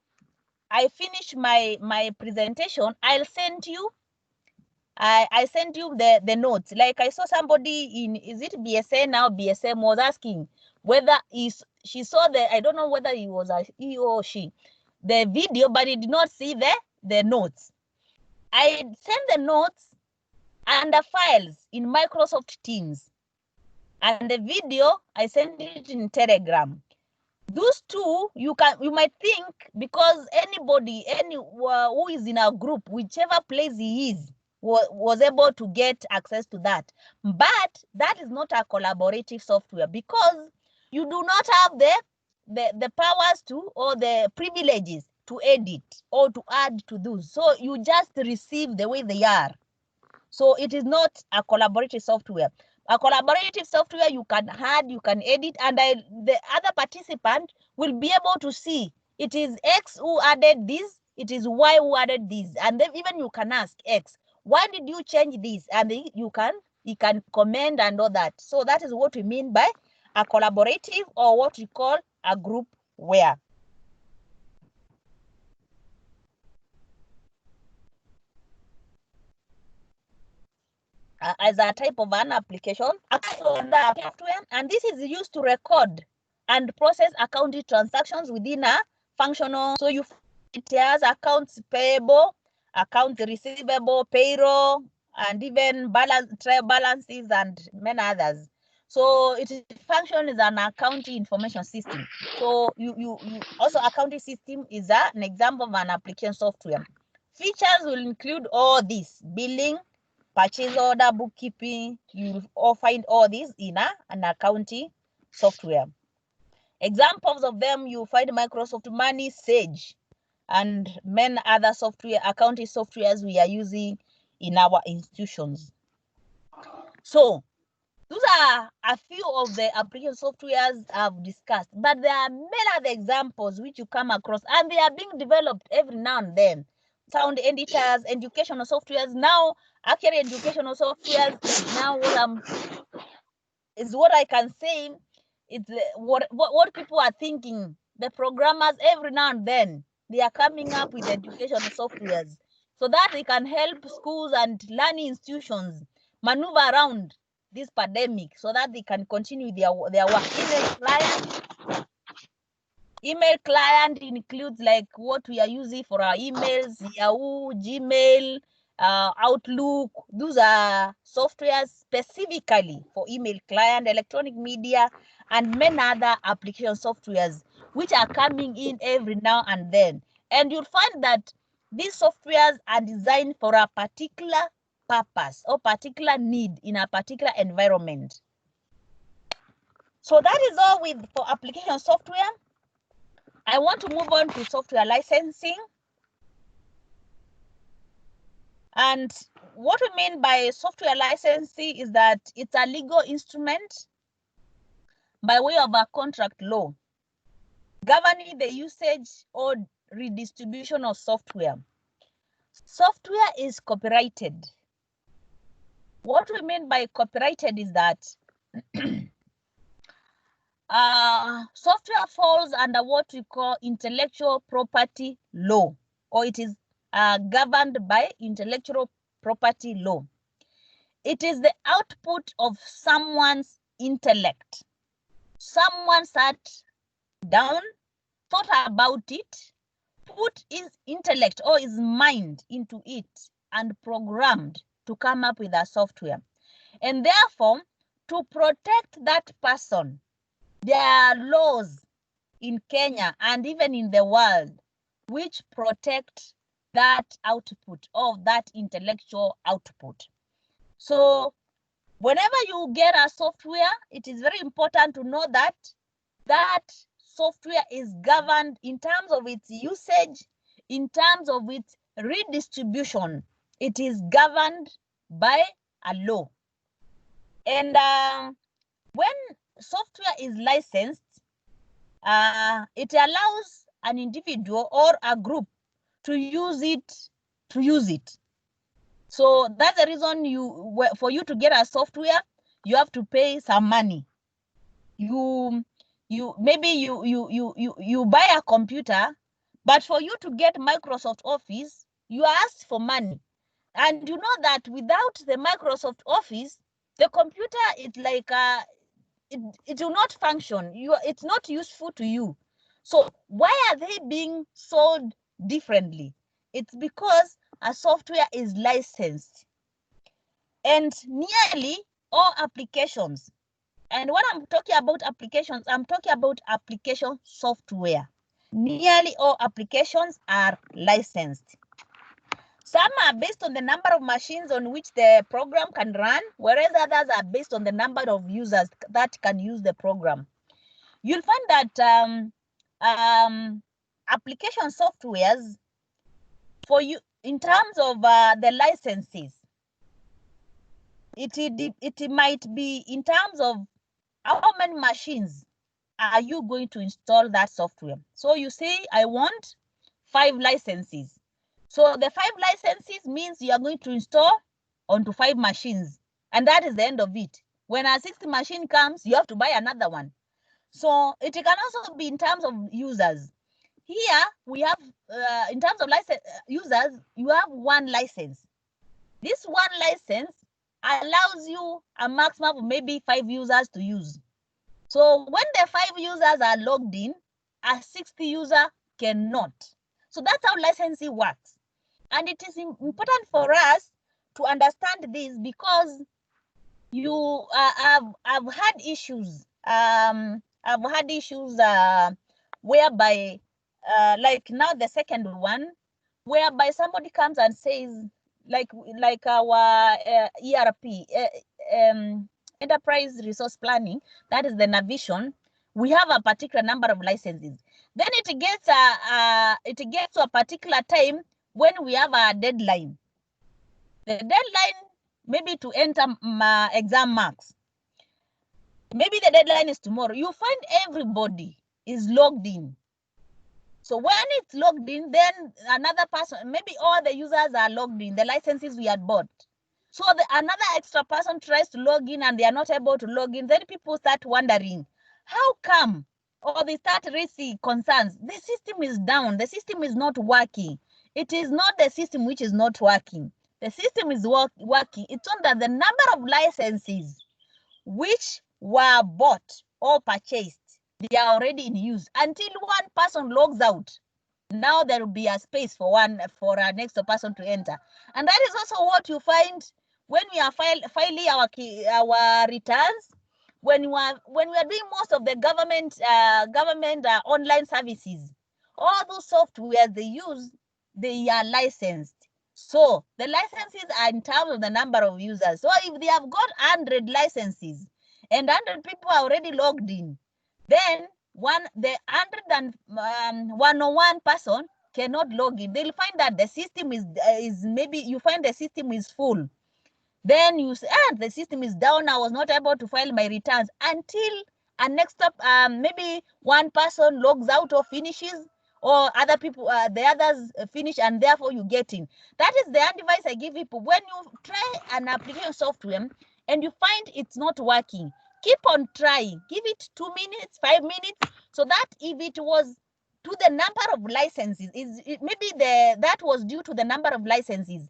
Speaker 1: finish my presentation, I'll send you I send you the notes. Like I saw somebody in, is it BSN now? BSM was asking whether she saw I don't know whether he was he or she, the video, but he did not see the notes. I send the notes under files in Microsoft Teams, and the video I send it in Telegram. Those two, you might think, because anybody who is in our group, whichever place he is, was able to get access to that. But that is not a collaborative software, because you do not have the powers to, or the privileges to edit or to add to those. So you just receive the way they are. So it is not a collaborative software. A collaborative software, you can add, you can edit, and the other participant will be able to see it is X who added this, it is Y who added this, and then even you can ask X, why did you change this? And then you can comment and all that. So that is what we mean by a collaborative, or what we call a groupware. As a type of an application, and this is used to record and process accounting transactions within a functional. So it has accounts payable, accounts receivable, payroll, and even trial balances and many others. So it functions as an accounting information system. So you also, accounting system is an example of an application software. Features will include all this: billing, purchase order, bookkeeping. You all find all these in an accounting software. Examples of them, you find Microsoft Money, Sage, and many other software, accounting softwares we are using in our institutions. So those are a few of the application softwares I've discussed, but there are many other examples which you come across, and they are being developed every now and then. Sound editors, educational softwares. Now, actually, educational softwares now is what I can say. It's what people are thinking. The programmers, every now and then, they are coming up with educational softwares so that they can help schools and learning institutions maneuver around this pandemic, so that they can continue their work. Email client includes like what we are using for our emails, Yahoo, Gmail, Outlook. Those are softwares specifically for email client, electronic media, and many other application softwares which are coming in every now and then. And you'll find that these softwares are designed for a particular purpose or particular need in a particular environment. So that is all for application software. I want to move on to software licensing. And what we mean by software licensing is that it's a legal instrument by way of a contract law governing the usage or redistribution of software. Software is copyrighted. What we mean by copyrighted is that software falls under what we call intellectual property law, or it is governed by intellectual property law. It is the output of someone's intellect. Someone sat down, thought about it, put his intellect or his mind into it, and programmed to come up with a software. And therefore, to protect that person. There are laws in Kenya and even in the world which protect that output of that intellectual output. So whenever you get a software, it is very important to know that that software is governed in terms of its usage, in terms of its redistribution. It is governed by a law. And when software is licensed, it allows an individual or a group to use it. So that's the reason for you to get a software, you have to pay some money. You buy a computer, but for you to get Microsoft Office, you ask for money. And you know that without the Microsoft Office, the computer is like it will not function. It's not useful to you. So why are they being sold differently? It's because a software is licensed. And nearly all applications, and when I'm talking about applications, I'm talking about application software. Nearly all applications are licensed. Some are based on the number of machines on which the program can run, whereas others are based on the number of users that can use the program. You'll find that application softwares, for you, in terms of the licenses, it might be in terms of how many machines are you going to install that software. So you say, I want 5 licenses. So the 5 licenses means you are going to install onto 5 machines, and that is the end of it. When a 60th machine comes, you have to buy another one. So it can also be in terms of users. Here we have, in terms of users, you have 1 license. This 1 license allows you a maximum of maybe 5 users to use. So when the 5 users are logged in, a 60th user cannot. So that's how licensing works. And it is important for us to understand this, because you I've had issues. Whereby, like now the second one, whereby somebody comes and says, like our ERP, enterprise resource planning, that is the Navision, we have a particular number of licenses. Then it gets to a particular time when we have a deadline. The deadline maybe to enter exam marks. Maybe the deadline is tomorrow. You find everybody is logged in. So when it's logged in, then another person, maybe all the users are logged in, the licenses we had bought. So another extra person tries to log in and they are not able to log in. Then people start wondering, how come? Or they start raising concerns. The system is down. The system is not working. It is not the system which is not working. The system is working. It's on that the number of licenses which were bought or purchased, they are already in use. Until one person logs out, now there will be a space for a next person to enter. And that is also what you find when we are filing our returns. When we are doing most of the government online services, all those softwares they use, they are licensed. So the licenses are in terms of the number of users. So if they have got 100 licenses and 100 people are already logged in, then the 101 person cannot log in. They'll find that the system is maybe you find the system is full. Then you say, the system is down. I was not able to file my returns until a next up, maybe one person logs out or finishes, or other people, the others finish, and therefore you get in. That is the advice I give people. When you try an application software and you find it's not working, keep on trying. Give it 2 minutes, 5 minutes, so that if it was to the number of licenses, maybe that was due to the number of licenses.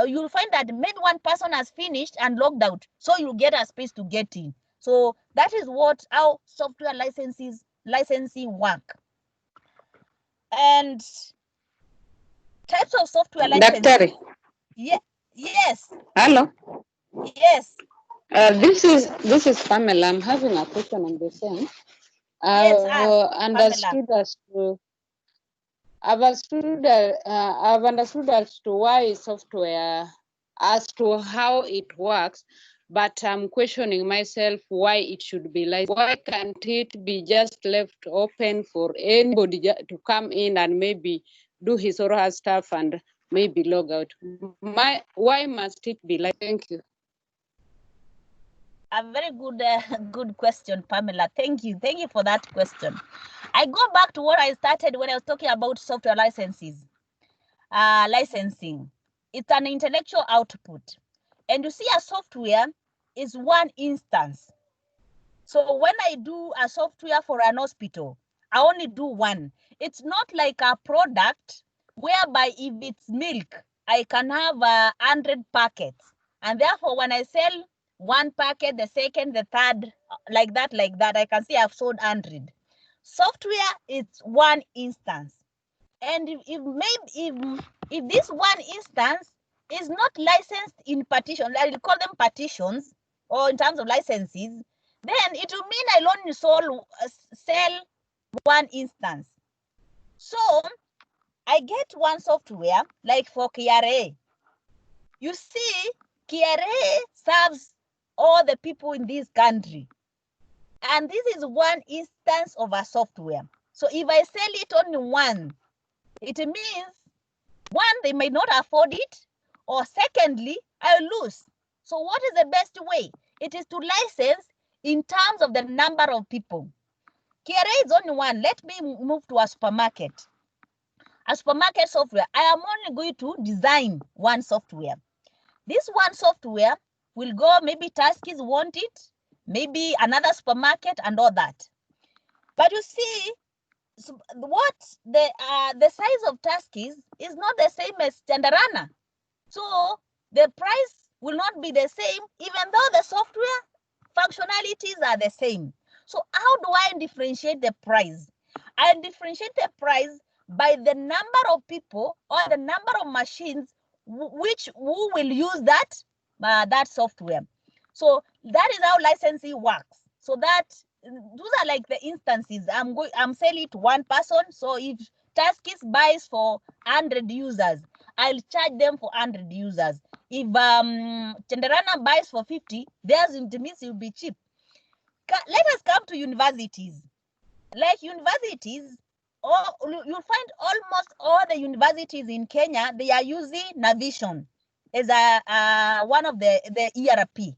Speaker 1: You'll find that maybe one person has finished and logged out, so you get a space to get in. So that is how software licensing work. And types of software licensing.
Speaker 2: Daktari.
Speaker 1: Yes.
Speaker 2: Hello.
Speaker 1: Yes.
Speaker 2: This is Pamela. I'm having a question on the same.
Speaker 1: Yes,
Speaker 2: I've understood as to why software, as to how it works, but I'm questioning myself why it should be like. Why can't it be just left open for anybody to come in and maybe do his or her stuff and maybe log out? Why must it be like? Thank you.
Speaker 1: A very good good question, Pamela. Thank you for that question. I go back to what I started when I was talking about software licensing. It's an intellectual output, and you see, a software is one instance. So when I do a software for an hospital, I only do one. It's not like a product whereby if it's milk, I can have 100 packets, and therefore when I sell one packet, the second, the third, like that, I can say I've sold 100. Software is one instance, and if this one instance is not licensed in partition, I will call them partitions, or in terms of licenses, then it will mean I only sell one instance. So I get one software like for KRA. You see, KRA serves all the people in this country, and this is one instance of a software. So if I sell it only one, it means one, they may not afford it, or secondly, I'll lose. So what is the best way? It is to license in terms of the number of people. KRA is only one. Let me move to a supermarket. A supermarket software, I am only going to design one software. This one software will go, maybe Tuskys want it, maybe another supermarket and all that. But you see, what the size of Tuskys is not the same as Chandarana. So the price will not be the same, even though the software functionalities are the same. So how do I differentiate the price? I differentiate the price by the number of people or the number of machines who will use that software. So that is how licensing works. So that those are like the instances. I'm selling to one person. So if Tuskys buys for 100 users, I'll charge them for 100 users. If Chandarana buys for 50, theirs means it will be cheap. Let us come to universities. Like universities, you'll find almost all the universities in Kenya, they are using Navision as one of the ERP.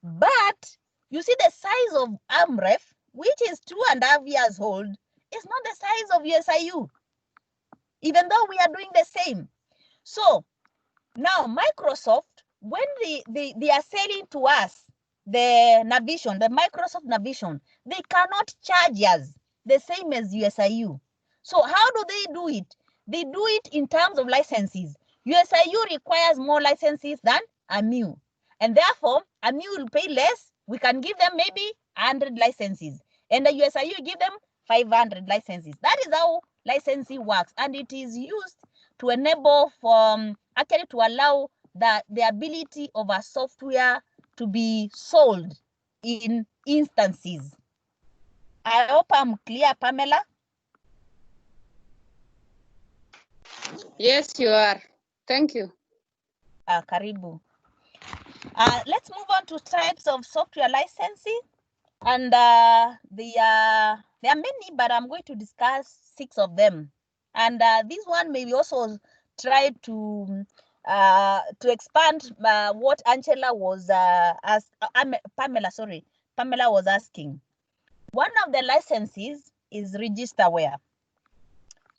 Speaker 1: But you see the size of AMREF, which is 2.5 years old, is not the size of USIU, even though we are doing the same. So now Microsoft, when they are selling to us the Navision, the Microsoft Navision, they cannot charge us the same as USIU. So how do they do it? They do it in terms of licenses. USIU requires more licenses than AMU, and therefore AMU will pay less. We can give them maybe 100 licenses, and the USIU give them 500 licenses. That is how licensing works, and it is used to enable actually to allow the ability of a software to be sold in instances. I hope I'm clear, Pamela.
Speaker 2: Yes, you are. Thank you.
Speaker 1: Karibu. Let's move on to types of software licensing. And there are many, but I'm going to discuss 6 of them. And this one may also try to expand what Angela was Pamela was asking. One of the licenses is registerware.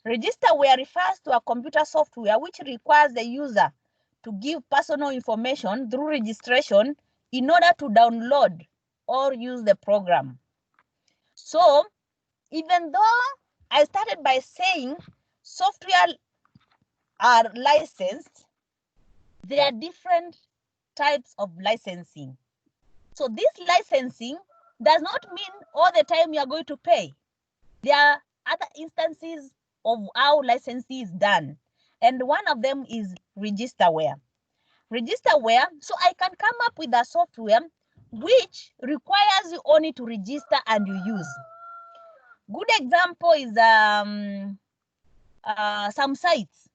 Speaker 1: Registerware refers to a computer software which requires the user to give personal information through registration in order to download or use the program. So even though I started by saying software are licensed, there are different types of licensing. So this licensing does not mean all the time you are going to pay. There are other instances of how licensing is done, and one of them is registerware. Registerware, so I can come up with a software which requires you only to register and you use. Good example is some sites.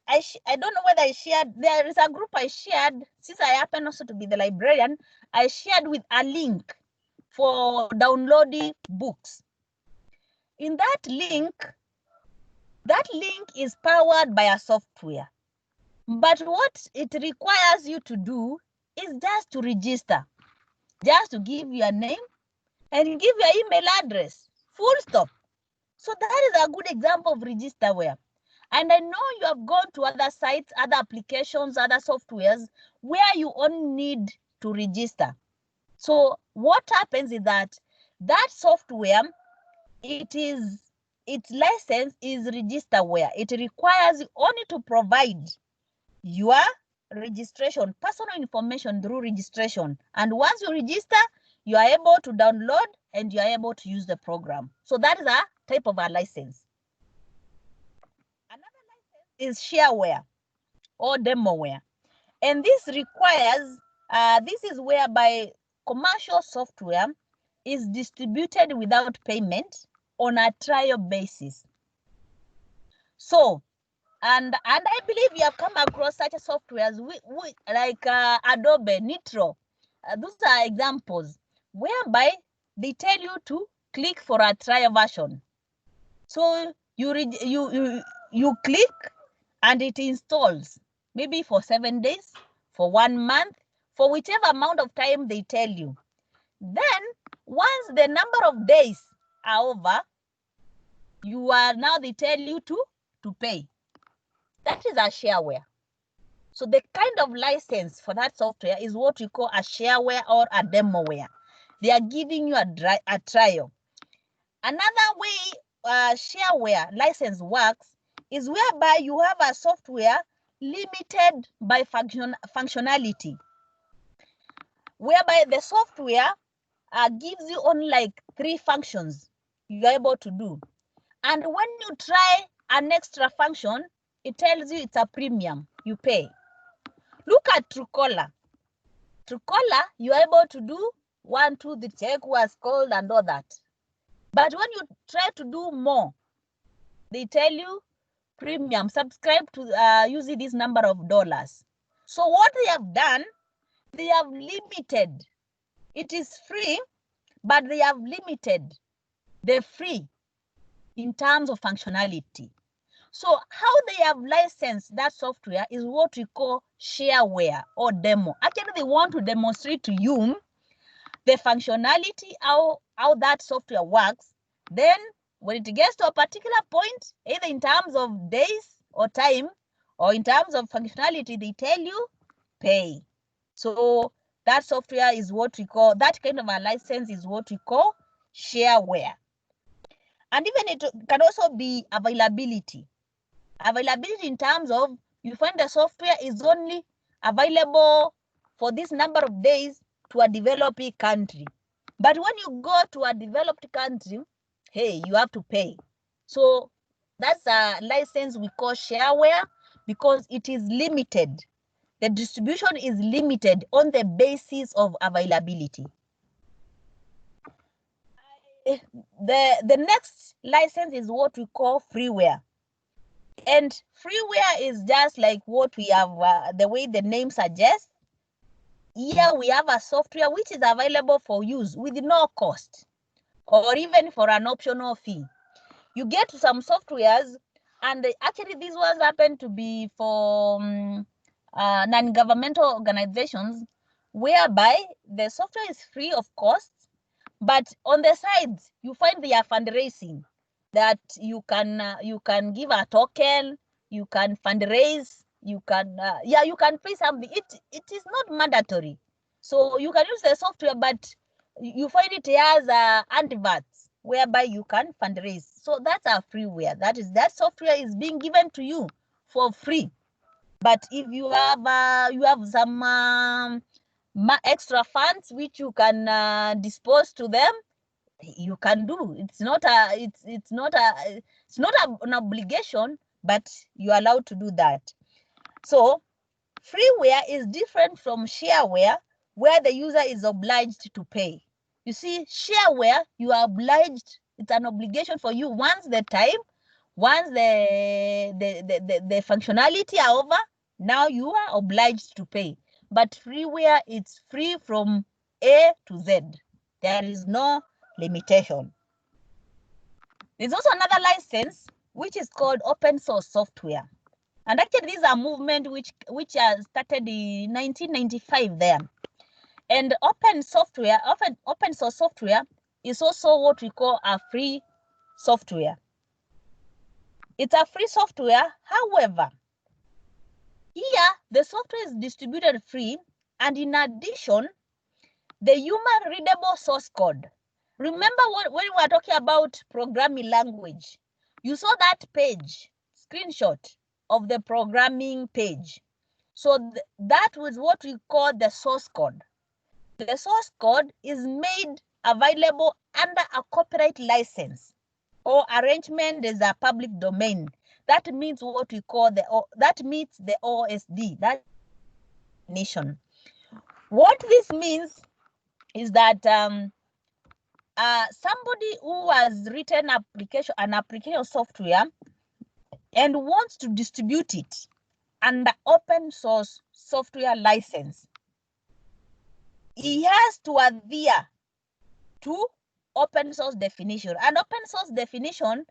Speaker 1: I don't know whether I shared, there is a group I shared, since I happen also to be the librarian, I shared with a link for downloading books. In that link is powered by a software. But what it requires you to do is just to register, just to give your name and give your email address, full stop. So that is a good example of registerware. And I know you have gone to other sites, other applications, other softwares where you only need to register. So what happens is that software, its license is registerware. It requires you only to provide your registration, personal information through registration. And once you register, you are able to download and you are able to use the program. So that is a type of a license. Another license is shareware or demoware. And this requires, this is whereby commercial software is distributed without payment on a trial basis. So, and I believe you have come across such softwares like Adobe, Nitro. Those are examples whereby they tell you to click for a trial version. So you click and it installs, maybe for 7 days, for 1 month, for whichever amount of time they tell you. Then once the number of days are over, they tell you to pay. That is a shareware. So the kind of license for that software is what we call a shareware or a demoware. They are giving you a trial. Another way shareware license works is whereby you have a software limited by functionality, whereby the software gives you only like 3 functions you are able to do. And when you try an extra function, it tells you it's a premium, you pay. Look at Truecaller. Truecaller, you are able to do 1, 2, the check was called and all that. But when you try to do more, they tell you premium, subscribe to using this number of dollars. So what they have done, they have limited. It is free, but they have limited the free in terms of functionality. So how they have licensed that software is what we call shareware or demo. Actually, they want to demonstrate to you the functionality, how that software works. Then when it gets to a particular point, either in terms of days or time, or in terms of functionality, they tell you pay. So that software is what we call, that kind of a license is what we call shareware. And even it can also be availability. Availability in terms of, you find the software is only available for this number of days to a developing country. But when you go to a developed country, hey, you have to pay. So that's a license we call shareware because it is limited. The distribution is limited on the basis of availability. The next license is what we call freeware. And freeware is just like what we have, the way the name suggests. Here we have a software which is available for use with no cost or even for an optional fee. You get some softwares, and actually these ones happen to be for non-governmental organizations, whereby the software is free of cost, but on the sides you find they are fundraising, that you can give a token, you can fundraise, you can you can pay something. It is not mandatory, so you can use the software, but you find it has antivirus whereby you can fundraise. So that's a freeware. That software is being given to you for free. But if you have some extra funds which you can dispose to them, you can do. It's not an obligation, but you're allowed to do that. So freeware is different from shareware where the user is obliged to pay. You see, shareware, you are obliged, it's an obligation for you once the functionality are over, now you are obliged to pay. But freeware, it's free from A to Z. There is no limitation. There's also another license, which is called open source software. And actually, these are movement which started in 1995 there. And open source software is also what we call a free software. It's a free software. However, here the software is distributed free, and in addition, the human readable source code. Remember when we were talking about programming language, you saw that page, screenshot of the programming page. So that was what we call the source code. The source code is made available under a copyright license or arrangement is a public domain. That means what we call that meets the OSD, that definition. What this means is that somebody who has written an application software and wants to distribute it under open source software license, he has to adhere to open source definition. And open source definition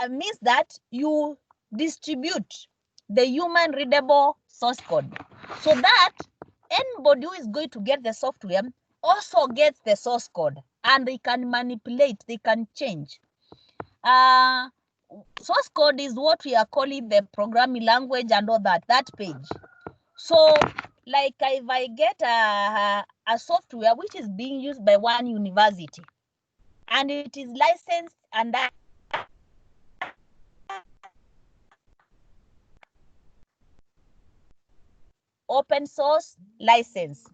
Speaker 1: means that you distribute the human readable source code so that anybody who is going to get the software also gets the source code, and they can manipulate, they can change. Source code is what we are calling the programming language and all that page. So like if I get a software which is being used by one university and it is licensed and open source license,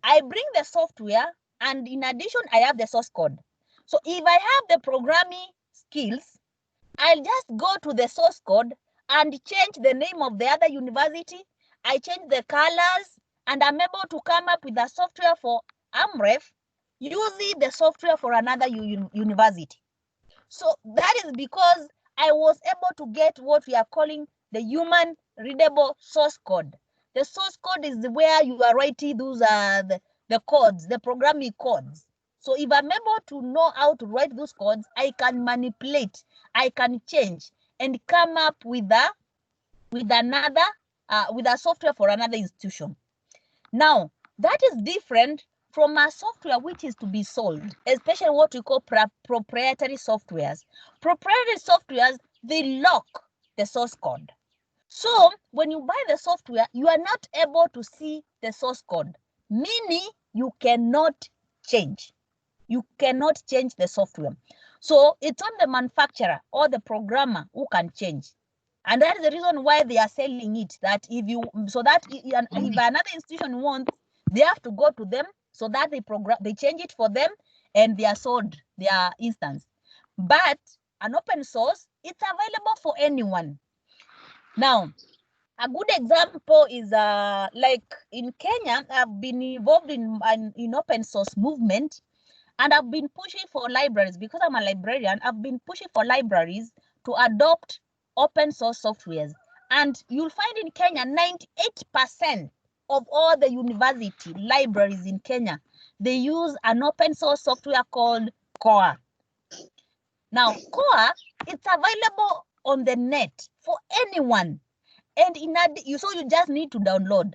Speaker 1: I bring the software and in addition I have the source code. So if I have the programming skills, I'll just go to the source code and change the name of the other university. I change the colors and I'm able to come up with a software for AMREF using the software for another university. So that is because I was able to get what we are calling the human readable source code. The source code is where you are writing those the codes, the programming codes. So if I'm able to know how to write those codes, I can manipulate, I can change and come up with a software for another institution. Now, that is different from a software which is to be sold, especially what we call proprietary softwares. Proprietary softwares, they lock the source code. So when you buy the software, you are not able to see the source code, meaning you cannot change. You cannot change the software. So it's on the manufacturer or the programmer who can change. And that is the reason why they are selling it, that if another institution wants, they have to go to them so that they change it for them and they are sold their instance. But an open source, it's available for anyone. Now, a good example is like in Kenya, I've been involved in open source movement, and I've been pushing for libraries because I'm a librarian. I've been pushing for libraries to adopt open source softwares. And you'll find in Kenya, 98% of all the university libraries in Kenya, they use an open source software called Core. Now, Core, it's available on the net for anyone. And so you just need to download.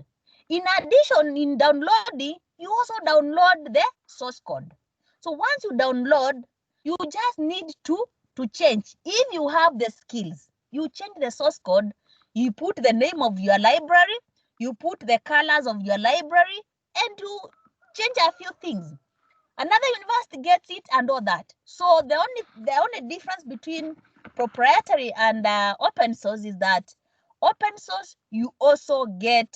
Speaker 1: In addition, in downloading, you also download the source code. So once you download, you just need to change. If you have the skills, you change the source code, you put the name of your library, you put the colors of your library, and you change a few things. Another university gets it and all that. So the only difference between proprietary and open source is that open source, you also get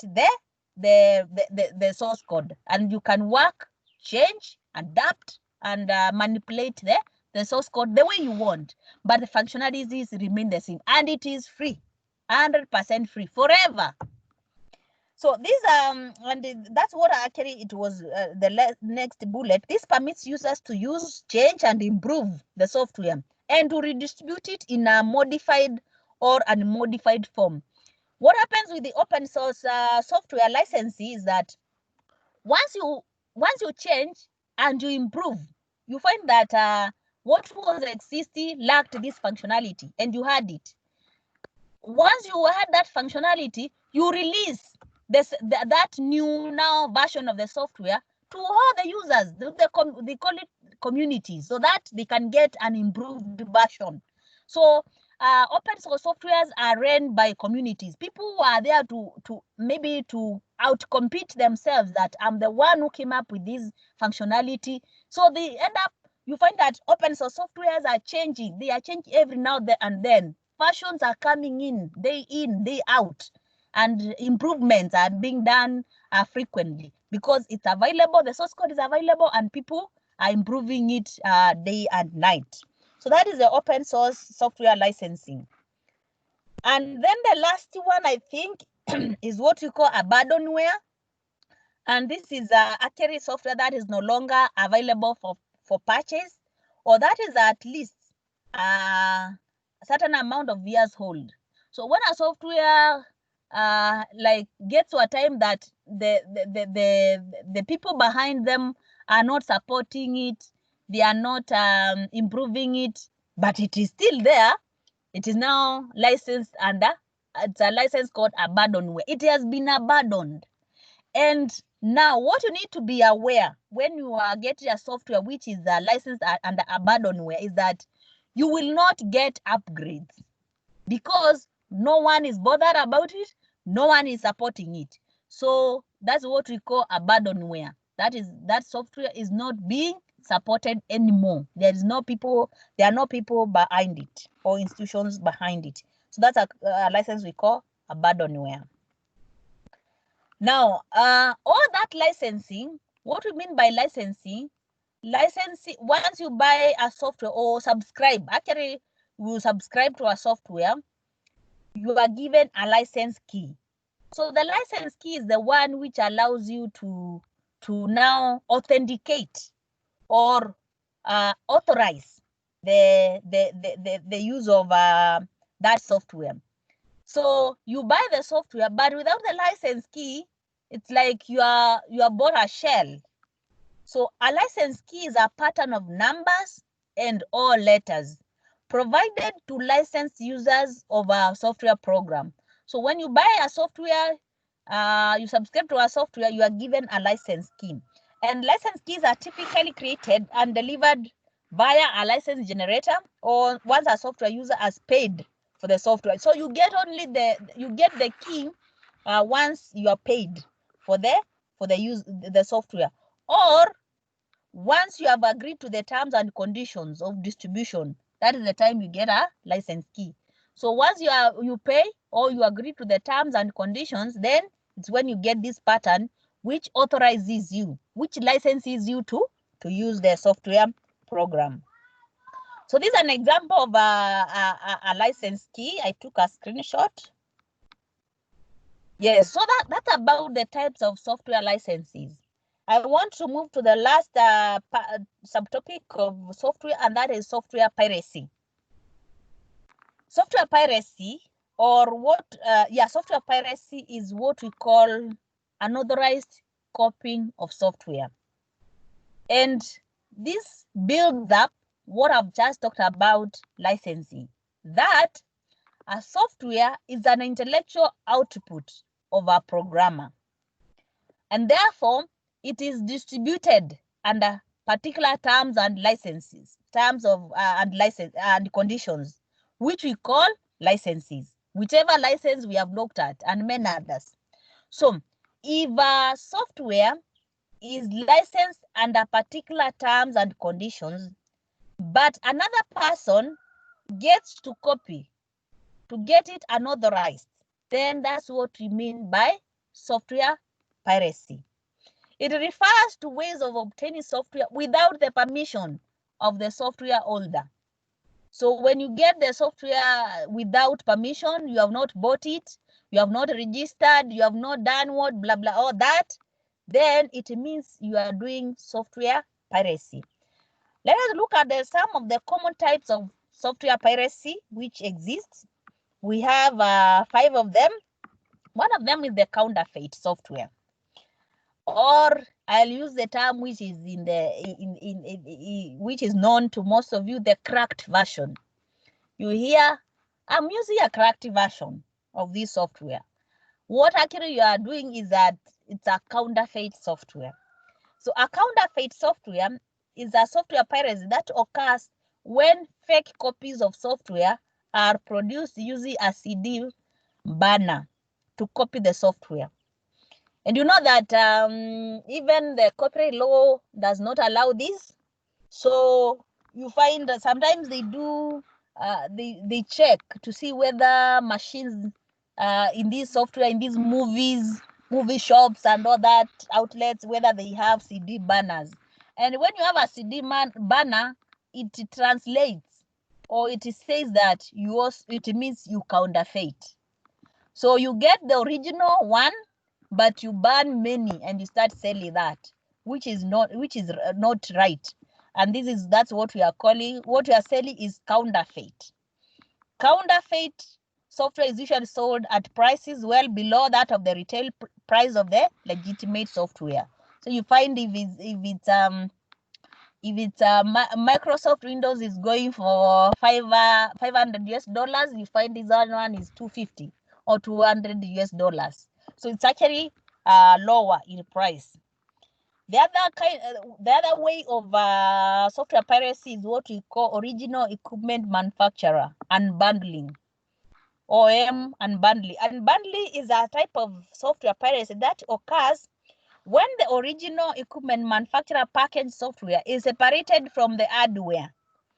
Speaker 1: the source code, and you can work, change, adapt, and manipulate the source code the way you want. But the functionalities remain the same, and it is free, 100% free, forever. So this and that's what actually it was the next bullet. This permits users to use, change, and improve the software and to redistribute it in a modified or unmodified form. What happens with the open source software licensee is that once you change and you improve, you find that what was existing lacked this functionality, and you had it. Once you had that functionality, you release that new now version of the software to all the users. They call it community, so that they can get an improved version. So open source softwares are run by communities. People who are there to maybe to outcompete themselves, that I'm the one who came up with this functionality. So they end up, you find that open source softwares are changing. They are changing every now and then. Versions are coming in, day out, and improvements are being done frequently because it's available, the source code is available, and people are improving it day and night. So that is the open source software licensing. And then the last one, I think, is what we call abandonware. And this is actually software that is no longer available for purchase, or that is at least a certain amount of years old. So when a software like gets to a time that the people behind them are not supporting it, they are not improving it, but it is still there, it is now licensed under, it's a license called abandonware. It has been abandoned. And now what you need to be aware when you are getting a software which is licensed under abandonware is that you will not get upgrades because no one is bothered about it, no one is supporting it. So that's what we call abandonware. That software is not being supported anymore. There are no people behind it or institutions behind it. So that's a license we call abandonware. Now, all that licensing, what we mean by licensing, once you buy a software or subscribe, actually you subscribe to a software, you are given a license key. So the license key is the one which allows you to now authenticate or authorize the use of that software. So you buy the software, but without the license key, it's like you are bought a shell. So a license key is a pattern of numbers and or letters provided to licensed users of a software program. So when you buy a software, you subscribe to a software, you are given a license key. And license keys are typically created and delivered via a license generator, or once a software user has paid for the software. So you get the key once you are paid for the software, or once you have agreed to the terms and conditions of distribution. That is the time you get a license key. So once you pay or you agree to the terms and conditions, then it's when you get this pattern which authorizes you, which licenses you to use the software program. So this is an example of a license key. I took a screenshot. Yes, so that's about the types of software licenses. I want to move to the last subtopic of software, and that is software piracy. Software piracy, or software piracy is what we call unauthorized copying of software. And this builds up what I've just talked about licensing, that a software is an intellectual output of a programmer, and therefore it is distributed under particular terms and and conditions, which we call licenses, whichever license we have looked at, and many others. So if a software is licensed under particular terms and conditions, but another person gets to copy to get it unauthorized, then that's what we mean by software piracy. It refers to ways of obtaining software without the permission of the software holder. So when you get the software without permission, you have not bought it, you have not registered, you have not done what, blah, blah, all that, then it means you are doing software piracy. Let us look at some of the common types of software piracy which exists. We have 5 of them. One of them is the counterfeit software, or I'll use the term which is which is known to most of you, the cracked version. You hear, I'm using a cracked version of this software. What actually you are doing is that it's a counterfeit software. So a counterfeit software is a software piracy that occurs when fake copies of software are produced using a CD banner to copy the software. And you know that even the copyright law does not allow this. So you find that sometimes they do, they check to see whether machines in this software, in these movie shops and all that outlets, whether they have CD banners. And when you have a CD banner, it translates, or it says that it means you counterfeit. So you get the original one, but you ban many and you start selling that, which is not right. And that's what we are calling, what we are selling is counterfeit. Counterfeit software is usually sold at prices well below that of the retail price of the legitimate software. So you find if it's Microsoft Windows is going for $500, you find this other one is $250 or $200. So it's actually lower in price. The other way of software piracy is what we call original equipment manufacturer unbundling, OEM unbundling. Unbundling is a type of software piracy that occurs when the original equipment manufacturer packaged software is separated from the hardware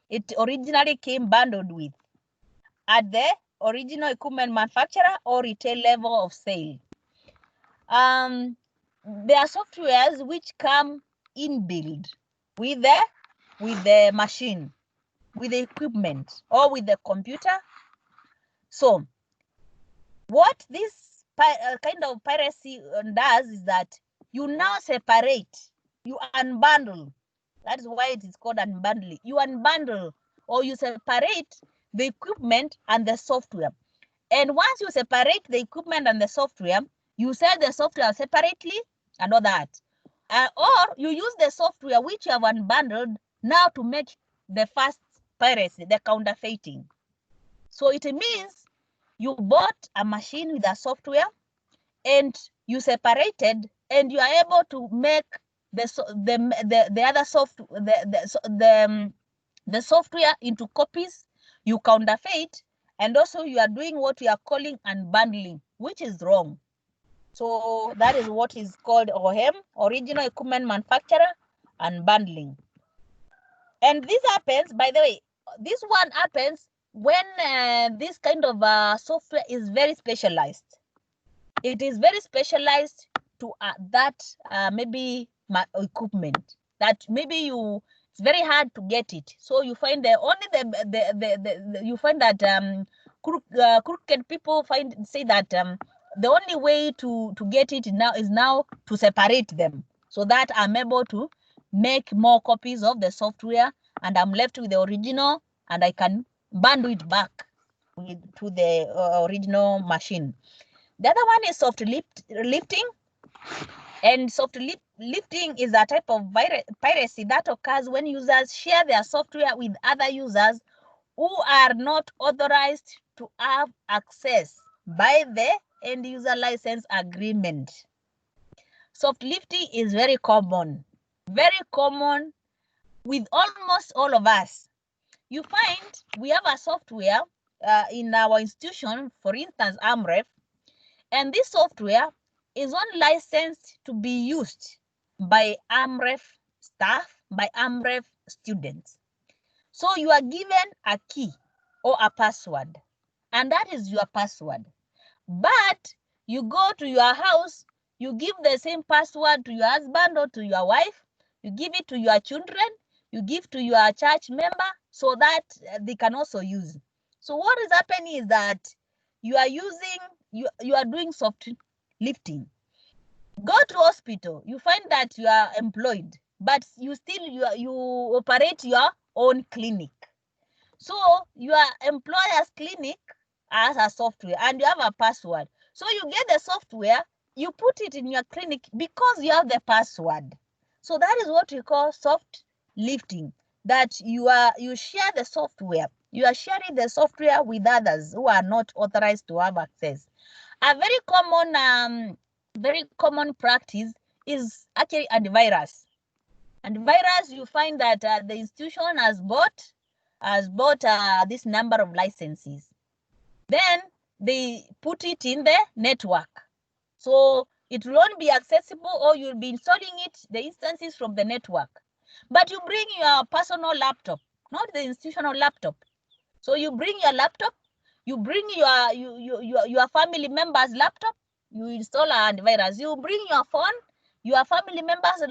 Speaker 1: it originally came bundled with at the original equipment manufacturer or retail level of sale. There are softwares which come inbuilt with the machine, with the equipment, or with the computer. So what this kind of piracy does is that you now separate, you unbundle. That's why it is called unbundling. You unbundle or you separate the equipment and the software. And once you separate the equipment and the software, you sell the software separately and all that. Or you use the software which you have unbundled now to make the first piracy, the counterfeiting. So it means you bought a machine with a software and you separated, and you are able to make the software into copies. You counterfeit, and also you are doing what we are calling unbundling, which is wrong. So that is what is called OEM, original equipment manufacturer, unbundling. And this happens, by the way, this one happens when this kind of software is very specialized. It is very specialized to that maybe equipment that maybe it's very hard to get it. So you find you find that crooked people say that the only way to get it now is to separate them so that I'm able to make more copies of the software and I'm left with the original and I can bundle it back to the original machine. The other one is soft lifting. And soft lifting is a type of piracy that occurs when users share their software with other users who are not authorized to have access by the end user license agreement. Soft lifting is very common with almost all of us. You find we have a software in our institution, for instance, AMREF, and this software is only licensed to be used by AMREF staff, by AMREF students. So you are given a key or a password, and that is your password. But you go to your house, you give the same password to your husband or to your wife, you give it to your children, you give to your church member so that they can also use. So what is happening is that you are using you are doing soft lifting. Go to hospital, you find that you are employed, but you operate your own clinic. So your employer's clinic has a software and you have a password. So you get the software, you put it in your clinic because you have the password. So that is what we call soft lifting, that you share the software. You are sharing the software with others who are not authorized to have access. A very common practice is actually antivirus. Antivirus, you find that the institution has bought this number of licenses. Then they put it in the network. So it will only be accessible, or you'll be installing the instances from the network. But you bring your personal laptop, not the institutional laptop. So you bring your laptop, you bring your family member's laptop, you install an antivirus. You bring your phone, your family member's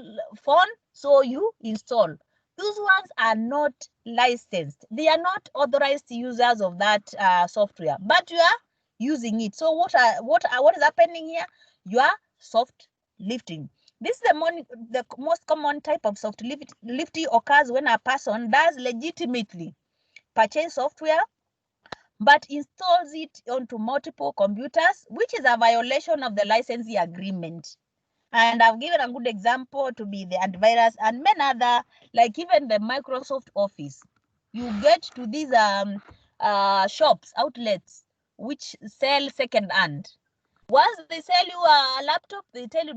Speaker 1: phone, so you install. Those ones are not licensed. They are not authorized users of that software, but you are using it. So what is happening here? You are soft lifting. This is the most common type of soft lifting occurs when a person does legitimately purchase software but installs it onto multiple computers, which is a violation of the licensing agreement. And I've given a good example to be the antivirus and many other, like even the Microsoft Office. You get to these shops, outlets, which sell second hand. Once they sell you a laptop, they tell you,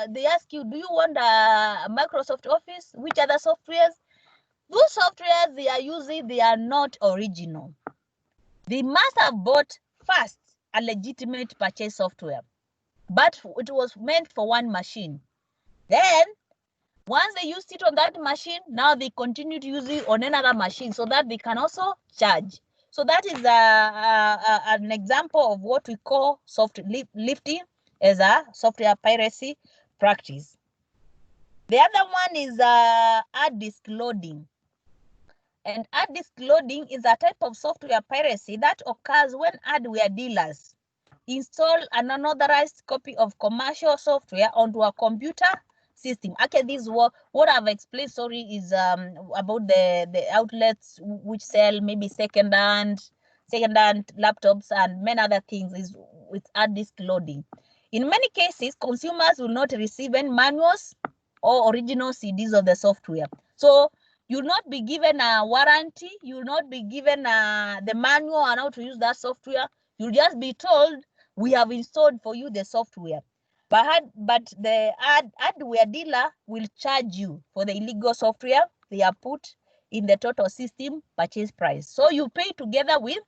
Speaker 1: they ask you, do you want a Microsoft Office? Which other softwares? Those softwares they are using, they are not original. They must have bought first a legitimate purchase software, but it was meant for one machine. Then, once they used it on that machine, now they continue to use it on another machine so that they can also charge. So that is an example of what we call soft lifting as a software piracy practice. The other one is hard disk loading. And hard disk loading is a type of software piracy that occurs when hardware dealers install an unauthorized copy of commercial software onto a computer system. Okay, this is what I've explained. Sorry, is about the outlets which sell maybe second-hand laptops and many other things is with hard disk loading. In many cases, consumers will not receive any manuals or original CDs of the software. So you'll not be given a warranty. You'll not be given the manual on how to use that software. You'll just be told, we have installed for you the software. But the hardware dealer will charge you for the illegal software they are put in the total system purchase price. So you pay together with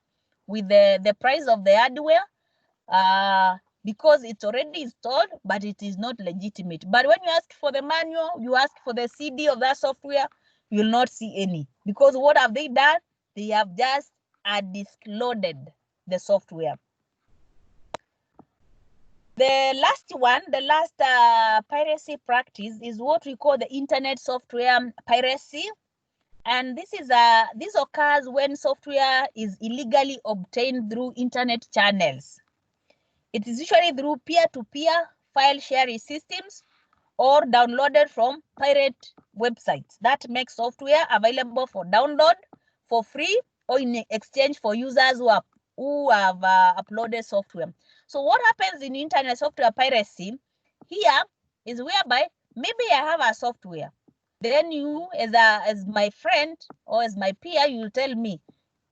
Speaker 1: the price of the hardware because it's already installed, but it is not legitimate. But when you ask for the manual, you ask for the CD of that software, you will not see any, because what have they done? They have just disk loaded the software. The last piracy practice is what we call the internet software piracy. And this occurs when software is illegally obtained through internet channels. It is usually through peer-to-peer file sharing systems or downloaded from pirate websites that make software available for download for free or in exchange for users who have uploaded software. So what happens in internet software piracy here is whereby maybe I have a software. Then you, as my friend or as my peer, you will tell me,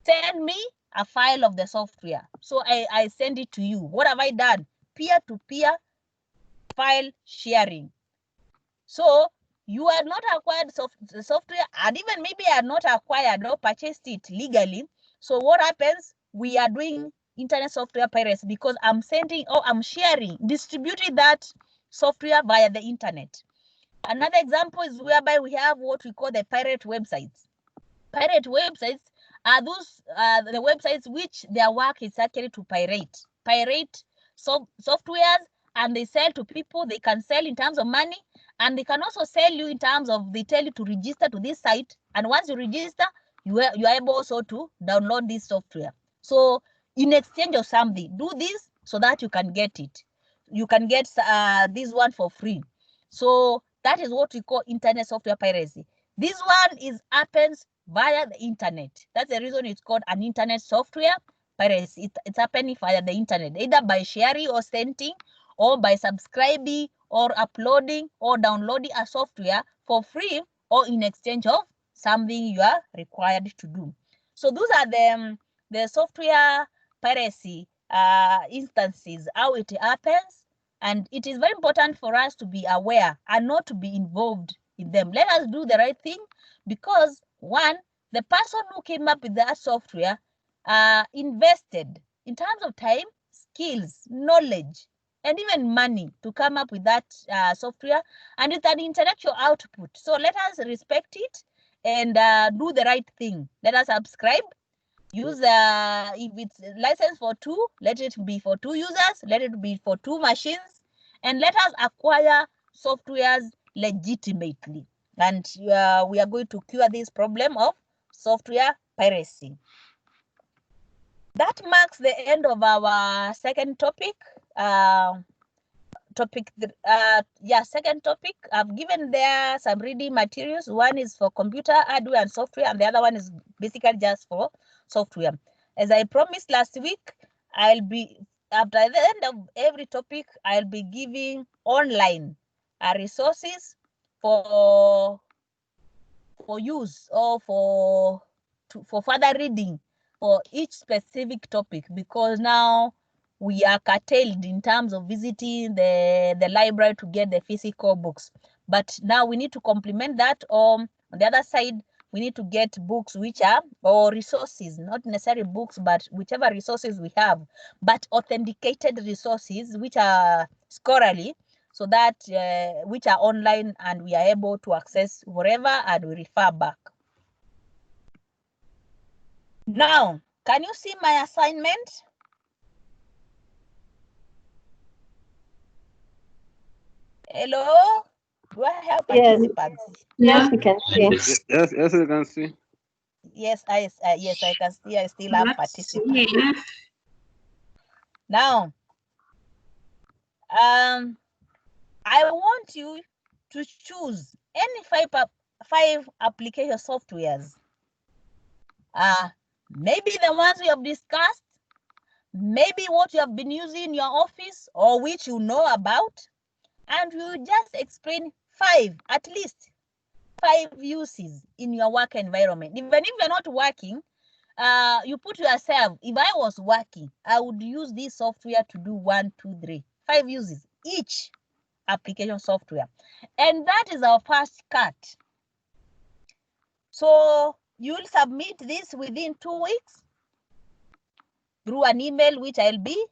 Speaker 1: send me a file of the software. So I send it to you. What have I done? Peer-to-peer file sharing. So you are not acquired the software, and even maybe I are not acquired or purchased it legally. So what happens? We are doing internet software piracy because I'm sending or I'm sharing, distributing that software via the internet. Another example is whereby we have what we call the pirate websites. Pirate websites are those the websites which their work is actually to pirate softwares, and they sell to people. They can sell in terms of money, and they can also sell you in terms of they tell you to register to this site, and once you register, you are able also to download this software. So in exchange of something, do this so that you can get it. You can get this one for free. So that is what we call internet software piracy. This one happens via the internet. That's the reason it's called an internet software piracy. It's happening via the internet, either by sharing or sending, or by subscribing or uploading or downloading a software for free or in exchange of something you are required to do. So those are the software piracy instances, how it happens, and it is very important for us to be aware and not to be involved in them. Let us do the right thing, because one, the person who came up with that software invested in terms of time, skills, knowledge, and even money to come up with that software, and it's an intellectual output. So let us respect it and do the right thing. Let us subscribe. Use if it's licensed for 2, let it be for 2 users, let it be for 2 machines, and let us acquire softwares legitimately. And we are going to cure this problem of software piracy. That marks the end of our second topic. Second topic. I've given there some reading materials. One is for computer hardware and software, and the other one is basically just for software. As I promised last week, I'll be, after the end of every topic, I'll be giving online resources for use or for further reading for each specific topic, because now we are curtailed in terms of visiting the library to get the physical books. But now we need to complement that. On the other side, we need to get books which are, or resources, not necessarily books, but whichever resources we have, but authenticated resources which are scholarly, so that which are online and we are able to access wherever and we refer back. Now, can you see my assignment? Hello? Do I have participants?
Speaker 5: Yes, we can see.
Speaker 4: Yes, you can see.
Speaker 1: Yes, I can see. I still have participants. Now, I want you to choose any 5 application softwares. Maybe the ones we have discussed, maybe what you have been using in your office or which you know about, and we'll just explain 5, at least 5 uses in your work environment. Even if you're not working, you put yourself, if I was working, I would use this software to do 1, 2, 3, 5 uses each application software. And that is our first cut. So you'll submit this within 2 weeks through an email which I'll be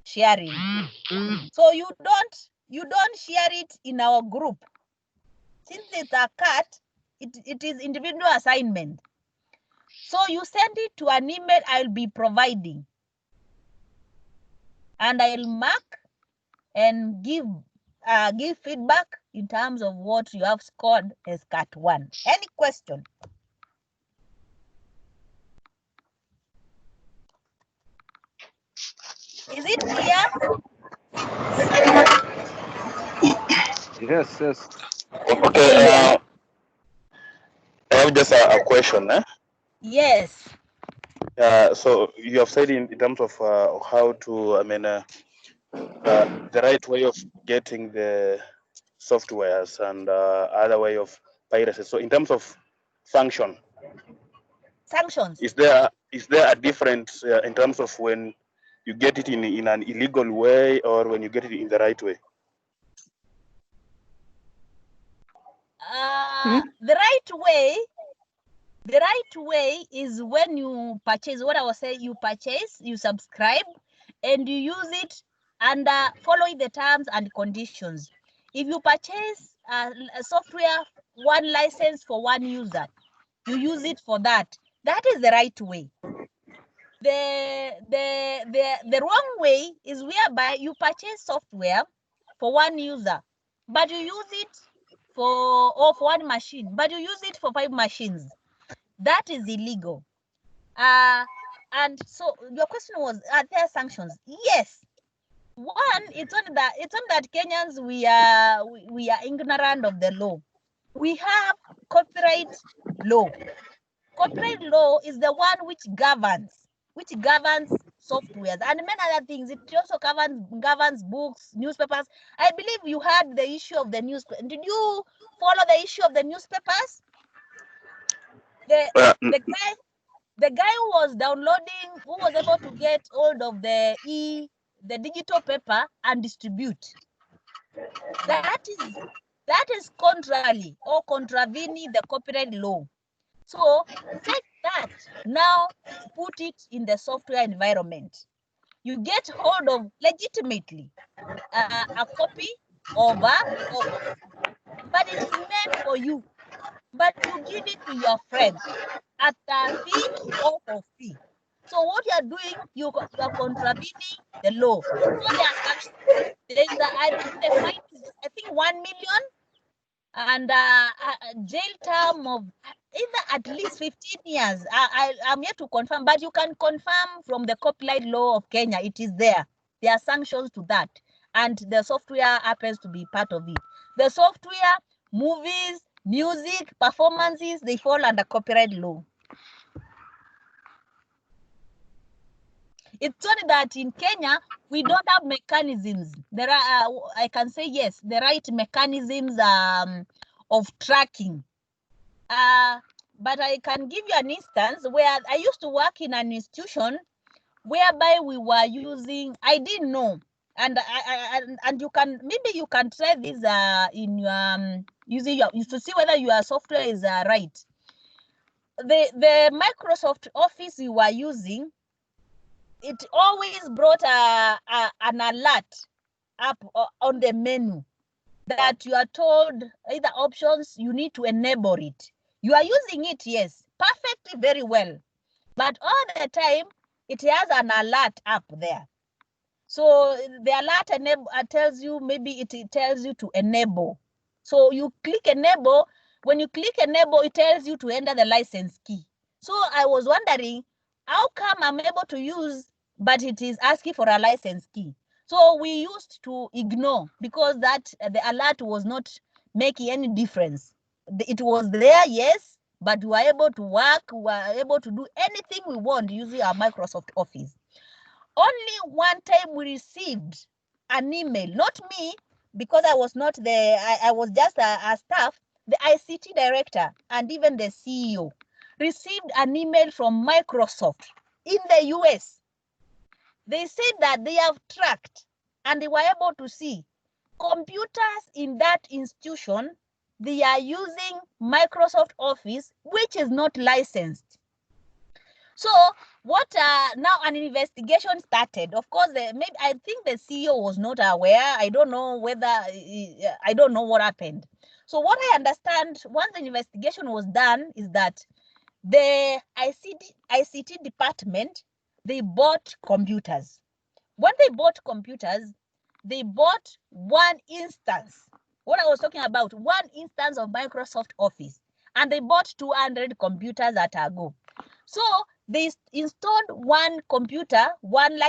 Speaker 1: sharing. So you don't share it in our group. Since it's a cut, it is individual assignment. So you send it to an email I'll be providing, and I'll mark and give feedback in terms of what you have scored as cut 1. Any question? Is it clear?
Speaker 4: Yes.
Speaker 6: Okay, I have just a question.
Speaker 1: Yes.
Speaker 6: So you have said in terms of how to, the right way of getting the softwares and other way of piracy. So in terms of sanctions, is there a difference in terms of when you get it in an illegal way or when you get it in the right way?
Speaker 1: The right way is when you purchase, what I was saying, you purchase, you subscribe, and you use it under following the terms and conditions. If you purchase a software, 1 license for 1 user, you use it for that. That is the right way. The wrong way is whereby you purchase software for 1 user, but you use it for 1 machine, but you use it for 5 machines. That is illegal. And so your question was, are there sanctions? Yes. One, it's only that Kenyans we are ignorant of the law. We have copyright law. Copyright law is the one which governs softwares and many other things. It also governs books, newspapers. I believe you had the issue of the newspaper. Did you follow the issue of the newspapers? The guy who was downloading, who was able to get hold of the digital paper and distribute. That is contrary or contravening the copyright law. So take that now, put it in the software environment. You get hold of legitimately a copy of a book, but it is meant for you. But you give it to your friend at a fee or for fee. So what you are doing, you are contravening the law. So there are sanctions. There is I believe the fine is, I think, 1 million and a jail term of either at least 15 years. I'm yet to confirm, but you can confirm from the copyright law of Kenya. It is there. There are sanctions to that, and the software happens to be part of it. The software, movies, music, performances, they fall under copyright law. It's only that in Kenya, we don't have mechanisms. There are, I can say yes, the right mechanisms of tracking. But I can give you an instance where I used to work in an institution whereby we were using, I didn't know, and you can, maybe you can try this in your using your, to see whether your software is right. The Microsoft Office we were using, it always brought an alert up on the menu that you are told either options, you need to enable it. You are using it, yes, perfectly, very well. But all the time, it has an alert up there. So the alert tells you, maybe it tells you to enable. So you click enable. When you click enable, it tells you to enter the license key. So I was wondering, how come I'm able to use, but it is asking for a license key? So we used to ignore because that the alert was not making any difference. It was there, yes, but we were able to work, we were able to do anything we want using our Microsoft Office. Only one time we received an email, not me, because I was not there, I was just a staff, the ICT director and even the CEO received an email from Microsoft in the US. They said that they have tracked and they were able to see computers in that institution, they are using Microsoft Office, which is not licensed. So what now an investigation started. Of course, maybe I think the CEO was not aware. I don't know whether, I don't know what happened. So what I understand, once the investigation was done, is that the ICT department, they bought computers. When they bought computers, they bought one instance. What I was talking about, one instance of Microsoft Office, and they bought 200 computers at a go. So they installed one computer, one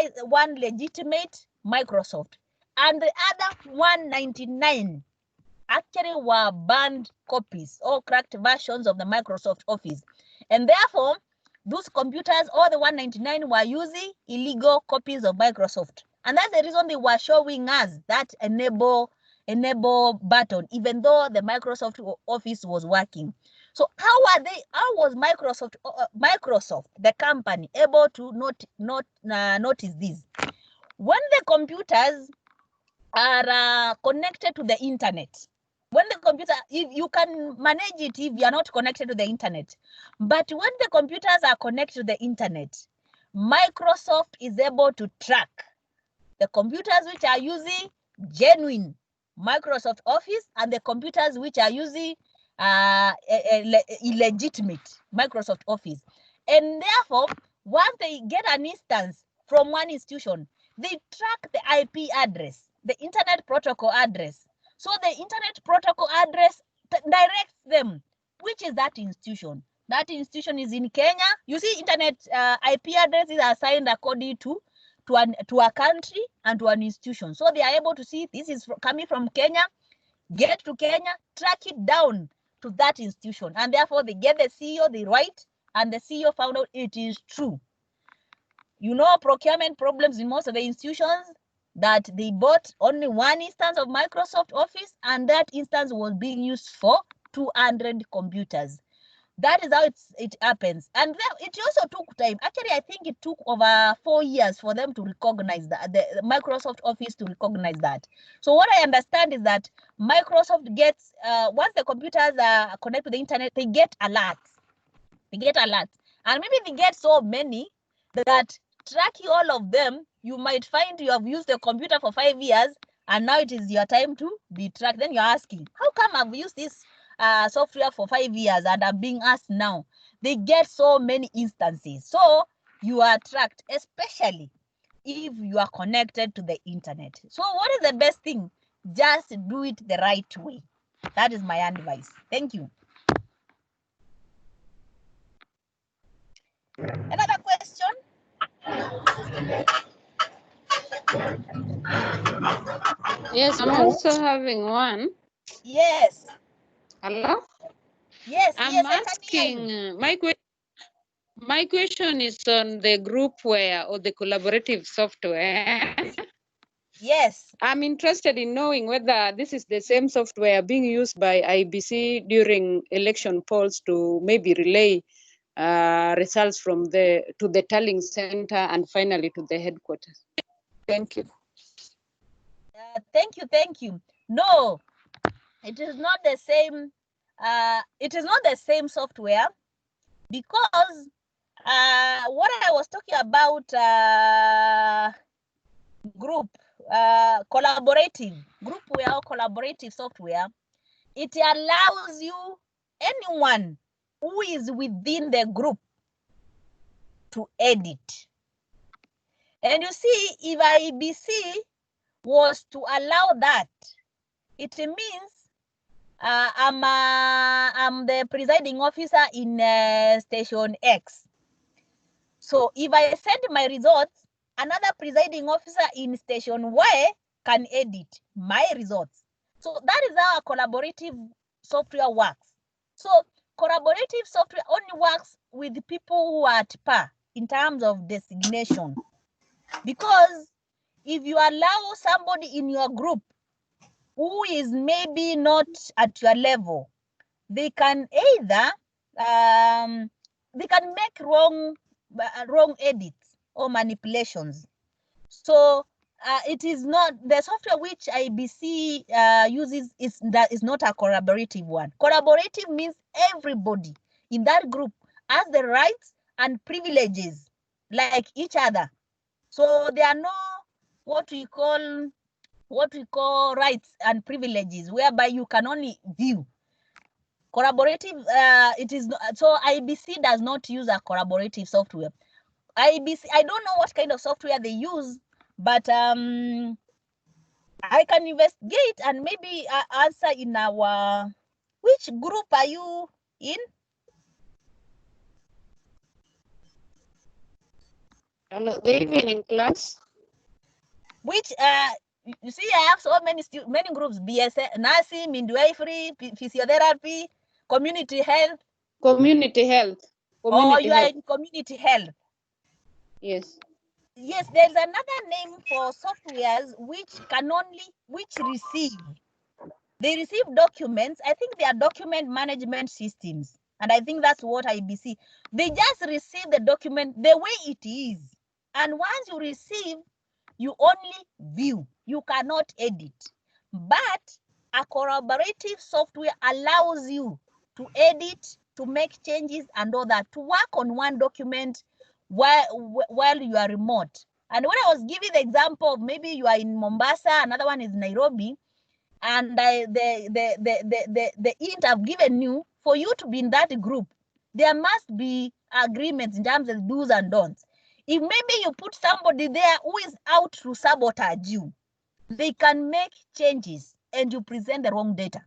Speaker 1: legitimate Microsoft, and the other 199 actually were banned copies or cracked versions of the Microsoft Office. And therefore, those computers, all the 199, were using illegal copies of Microsoft. And that's the reason they were showing us that enable button, even though the Microsoft Office was working. So how was Microsoft, the company, able to notice this? When the computers are connected to the internet, when the computer, if you can manage it if you are not connected to the internet, but when the computers are connected to the internet, Microsoft is able to track the computers which are using genuine Microsoft Office and the computers which are using illegitimate Microsoft Office. And therefore, once they get an instance from one institution, they track the IP address, the internet protocol address. So the internet protocol address directs them, which is that institution. That institution is in Kenya. You see, internet IP addresses are assigned according to a country and to an institution. So they are able to see this is coming from Kenya, get to Kenya, track it down to that institution. And therefore, they get the CEO, they write, and the CEO found out it is true. You know, procurement problems in most of the institutions, that they bought only one instance of Microsoft Office, and that instance was being used for 200 computers. That is how it happens. And then it also took time. Actually, I think it took over 4 years for them to recognize that, the Microsoft Office to recognize that. So what I understand is that Microsoft gets, once the computers are connected to the internet, they get alerts. They get alerts. And maybe they get so many that tracking all of them, you might find you have used the computer for 5 years and now it is your time to be tracked. Then you're asking, how come I've used this software for 5 years and I'm being asked now? They get so many instances. So you are tracked, especially if you are connected to the internet. So what is the best thing? Just do it the right way. That is my advice. Thank you. Another question?
Speaker 2: Yes, I'm also having one.
Speaker 1: Yes.
Speaker 2: Hello?
Speaker 1: Yes,
Speaker 2: I'm
Speaker 1: yes, I can hear
Speaker 2: asking,
Speaker 1: you.
Speaker 2: my question is on the groupware or the collaborative software.
Speaker 1: Yes.
Speaker 2: I'm interested in knowing whether this is the same software being used by IBC during election polls to maybe relay results from to the tallying center and finally to the headquarters. Thank you.
Speaker 1: Thank you. No, it is not the same. It is not the same software, because what I was talking about, collaborative groupware or collaborative software, it allows you, anyone who is within the group, to edit. And you see, if IBC was to allow that, it means I'm the presiding officer in station X. So if I send my results, another presiding officer in station Y can edit my results. So that is how collaborative software works. So collaborative software only works with people who are at par in terms of designation. Because if you allow somebody in your group who is maybe not at your level, they can either they can make wrong edits or manipulations. So it is not the software which IBC uses is not a collaborative one. Collaborative means everybody in that group has the rights and privileges like each other. So there are no what we call rights and privileges whereby you can only view. Collaborative, it is not, so IBC does not use a collaborative software. IBC, I don't know what kind of software they use, but I can investigate and maybe answer in our, which group are you in?
Speaker 2: Hello, the evening class.
Speaker 1: Which you see, I have so many groups: BSN, nursing, midwifery, physiotherapy, community health.
Speaker 2: Community health.
Speaker 1: Community you health. Are in community health.
Speaker 2: Yes.
Speaker 1: Yes, there's another name for softwares which receive. They receive documents. I think they are document management systems. And I think that's what IBC. They just receive the document the way it is. And once you receive, you only view. You cannot edit. But a collaborative software allows you to edit, to make changes and all that, to work on one document while you are remote. And when I was giving the example of maybe you are in Mombasa, another one is Nairobi, and the hint I've given you, for you to be in that group, there must be agreements in terms of do's and don'ts. If maybe you put somebody there who is out to sabotage you, they can make changes and you present the wrong data.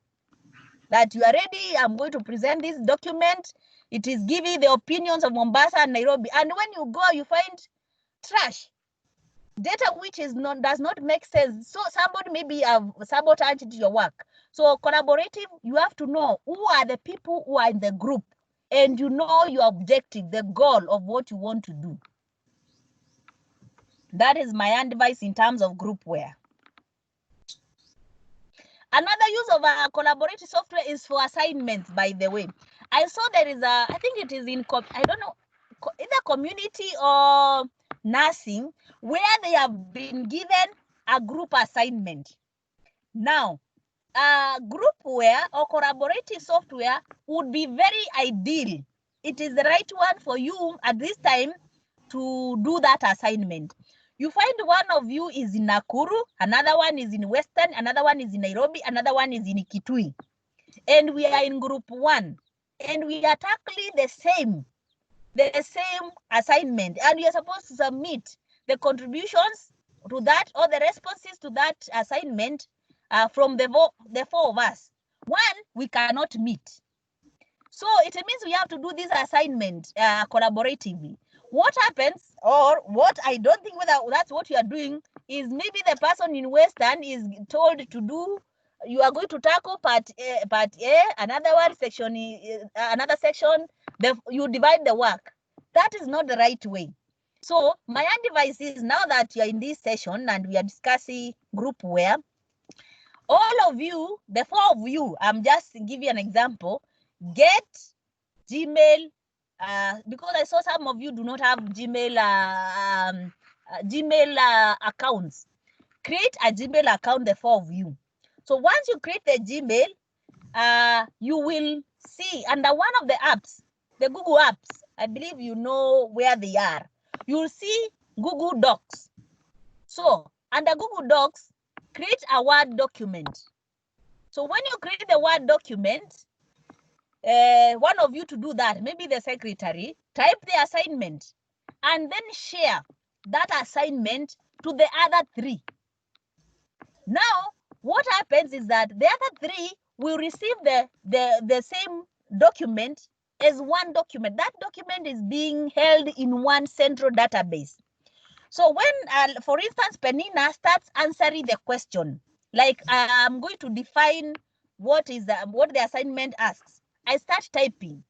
Speaker 1: that you are ready, I'm going to present this document. It is giving the opinions of Mombasa and Nairobi. And when you go, you find trash, data which is not does not make sense. So somebody maybe have sabotaged your work. So collaborative, you have to know who are the people who are in the group, and you know your objective, the goal of what you want to do. That is my advice in terms of groupware. Another use of a collaborative software is for assignments, by the way. I saw there is a, I think it is in, I don't know, either community or nursing, where they have been given a group assignment. Now, groupware or collaborative software would be very ideal. It is the right one for you at this time to do that assignment. You find one of you is in Nakuru, another one is in Western, another one is in Nairobi, another one is in Kitui. And we are in group 1. And we are tackling the same assignment. And we are supposed to submit the contributions to that or the responses to that assignment from the four of us. One, we cannot meet. So it means we have to do this assignment collaboratively. What happens, or what I don't think whether that's what you are doing, is maybe the person in Western is told to do, you are going to tackle part A, another one section, another section, you divide the work. That is not the right way. So my advice is, now that you are in this session and we are discussing groupware, all of you, the four of you, I'm just give you an example, get Gmail, because I saw some of you do not have Gmail accounts. Create a Gmail account, the four of you. So once you create the Gmail, you will see under one of the apps, the Google apps, I believe you know where they are. You'll see Google Docs. So under Google Docs, create a Word document. So when you create the Word document, one of you to do that, maybe the secretary, type the assignment and then share that assignment to the other 3. Now, what happens is that the other 3 will receive the same document as one document. That document is being held in one central database. So when, for instance, Penina starts answering the question, like I'm going to define what the assignment asks, I start typing.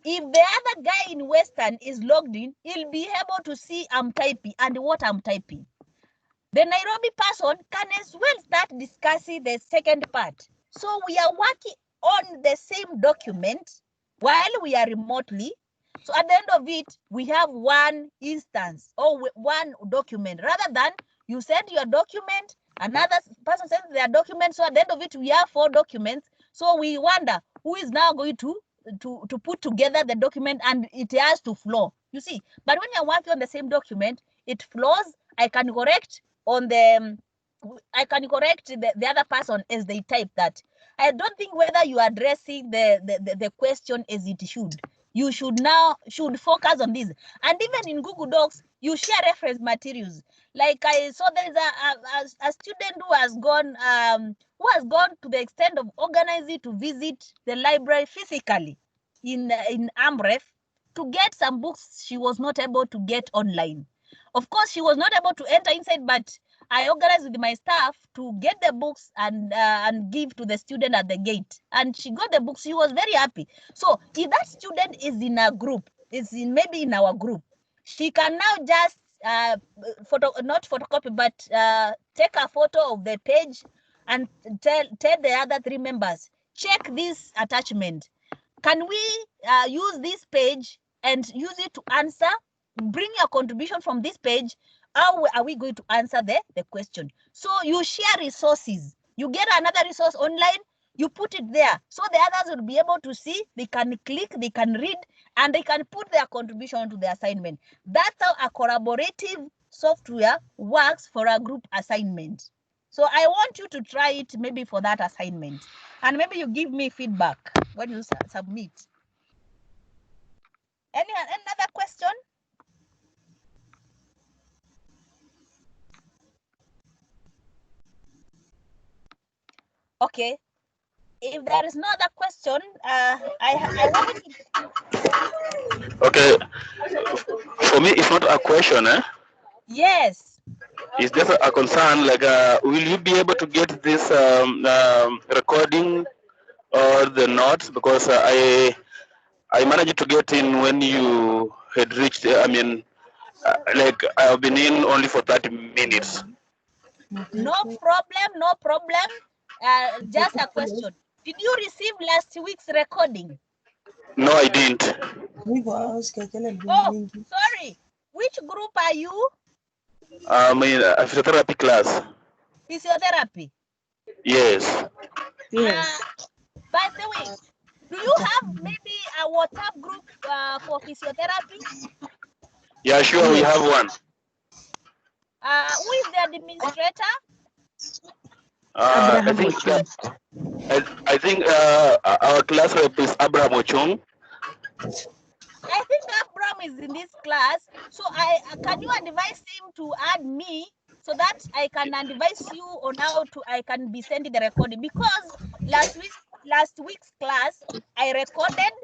Speaker 1: If the other guy in Western is logged in, he'll be able to see I'm typing and what I'm typing. The Nairobi person can as well start discussing the second part. So we are working on the same document while we are remotely. So at the end of it, we have one instance or one document, rather than you send your document, another person sends their document. So at the end of it, we have 4 documents. So we wonder who is now going to put together the document, and it has to flow. You see, but when you're working on the same document, it flows. I can correct on the other person as they type that. I don't think whether you are addressing the question as it should. You should focus on this. And even in Google Docs, you share reference materials. Like I saw there is a student who has gone to the extent of organizing to visit the library physically in Amref to get some books she was not able to get online. Of course, she was not able to enter inside, but I organized with my staff to get the books and give to the student at the gate. And she got the books. She was very happy. So if that student is in a group, maybe in our group, she can now just not photocopy, but take a photo of the page and tell the other 3 members, check this attachment. Can we use this page and use it to answer? Bring your contribution from this page. How are we going to answer the question? So you share resources. You get another resource online, you put it there. So the others will be able to see, they can click, they can read, and they can put their contribution to the assignment. That's how a collaborative software works for a group assignment. So I want you to try it maybe for that assignment. And maybe you give me feedback when you submit. Another question? Okay. If there is no other question, I wanted to.
Speaker 6: Okay, for me, it's not a question, eh?
Speaker 1: Yes.
Speaker 6: It's just a concern. Like, will you be able to get this recording or the notes? Because I managed to get in when you had reached. I mean, like I've been in only for 30 minutes.
Speaker 1: No problem. No problem. Just a question. Did you receive last week's recording?
Speaker 6: No, I didn't.
Speaker 1: Oh, sorry. Which group are you?
Speaker 6: I'm in a physiotherapy class.
Speaker 1: Physiotherapy.
Speaker 6: Yes.
Speaker 1: By the way, do you have maybe a WhatsApp group for physiotherapy?
Speaker 6: Yeah, sure. We have one.
Speaker 1: Who is the administrator?
Speaker 6: I think that I think our class rep is Abraham Ochung.
Speaker 1: I think Abraham is in this class. So can you advise him to add me so that I can advise you on how to I can be sending the recording, because last week's class I recorded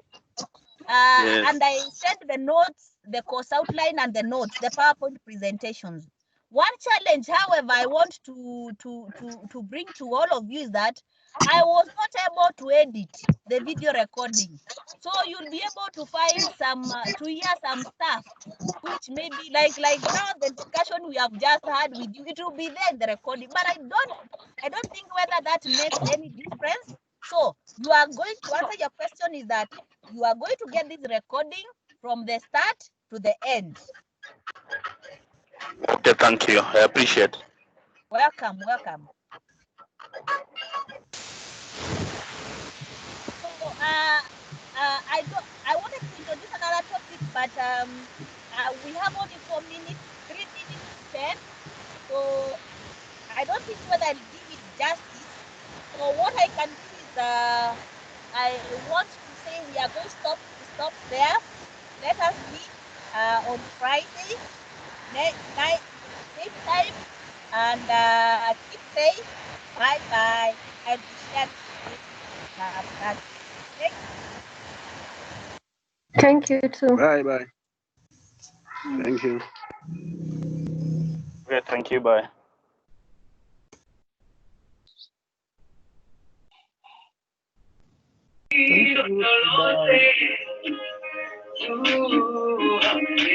Speaker 6: Yes.
Speaker 1: and I sent the notes, the course outline and the notes, the PowerPoint presentations. One challenge, however, I want to bring to all of you is that I was not able to edit the video recording. So you'll be able to find some, to hear some stuff, which may be like now the discussion we have just had with you, it will be there in the recording. But I don't think whether that makes any difference. So you are going to answer your question is that you are going to get this recording from the start to the end.
Speaker 6: Okay, thank you. I appreciate.
Speaker 1: Welcome, welcome. So I wanted to introduce another topic, but we have only 4 minutes, 3 minutes to 10. So I don't think whether I'll give it justice. So what I can do is I want to say we are going to stop there. Let us meet on Friday, same time, and keep safe. Bye bye. I'll be sharing this last. Thank you.
Speaker 5: Thank you too.
Speaker 4: Bye bye. Thank you.
Speaker 6: Okay, thank you. Bye.
Speaker 3: Thank you. Bye.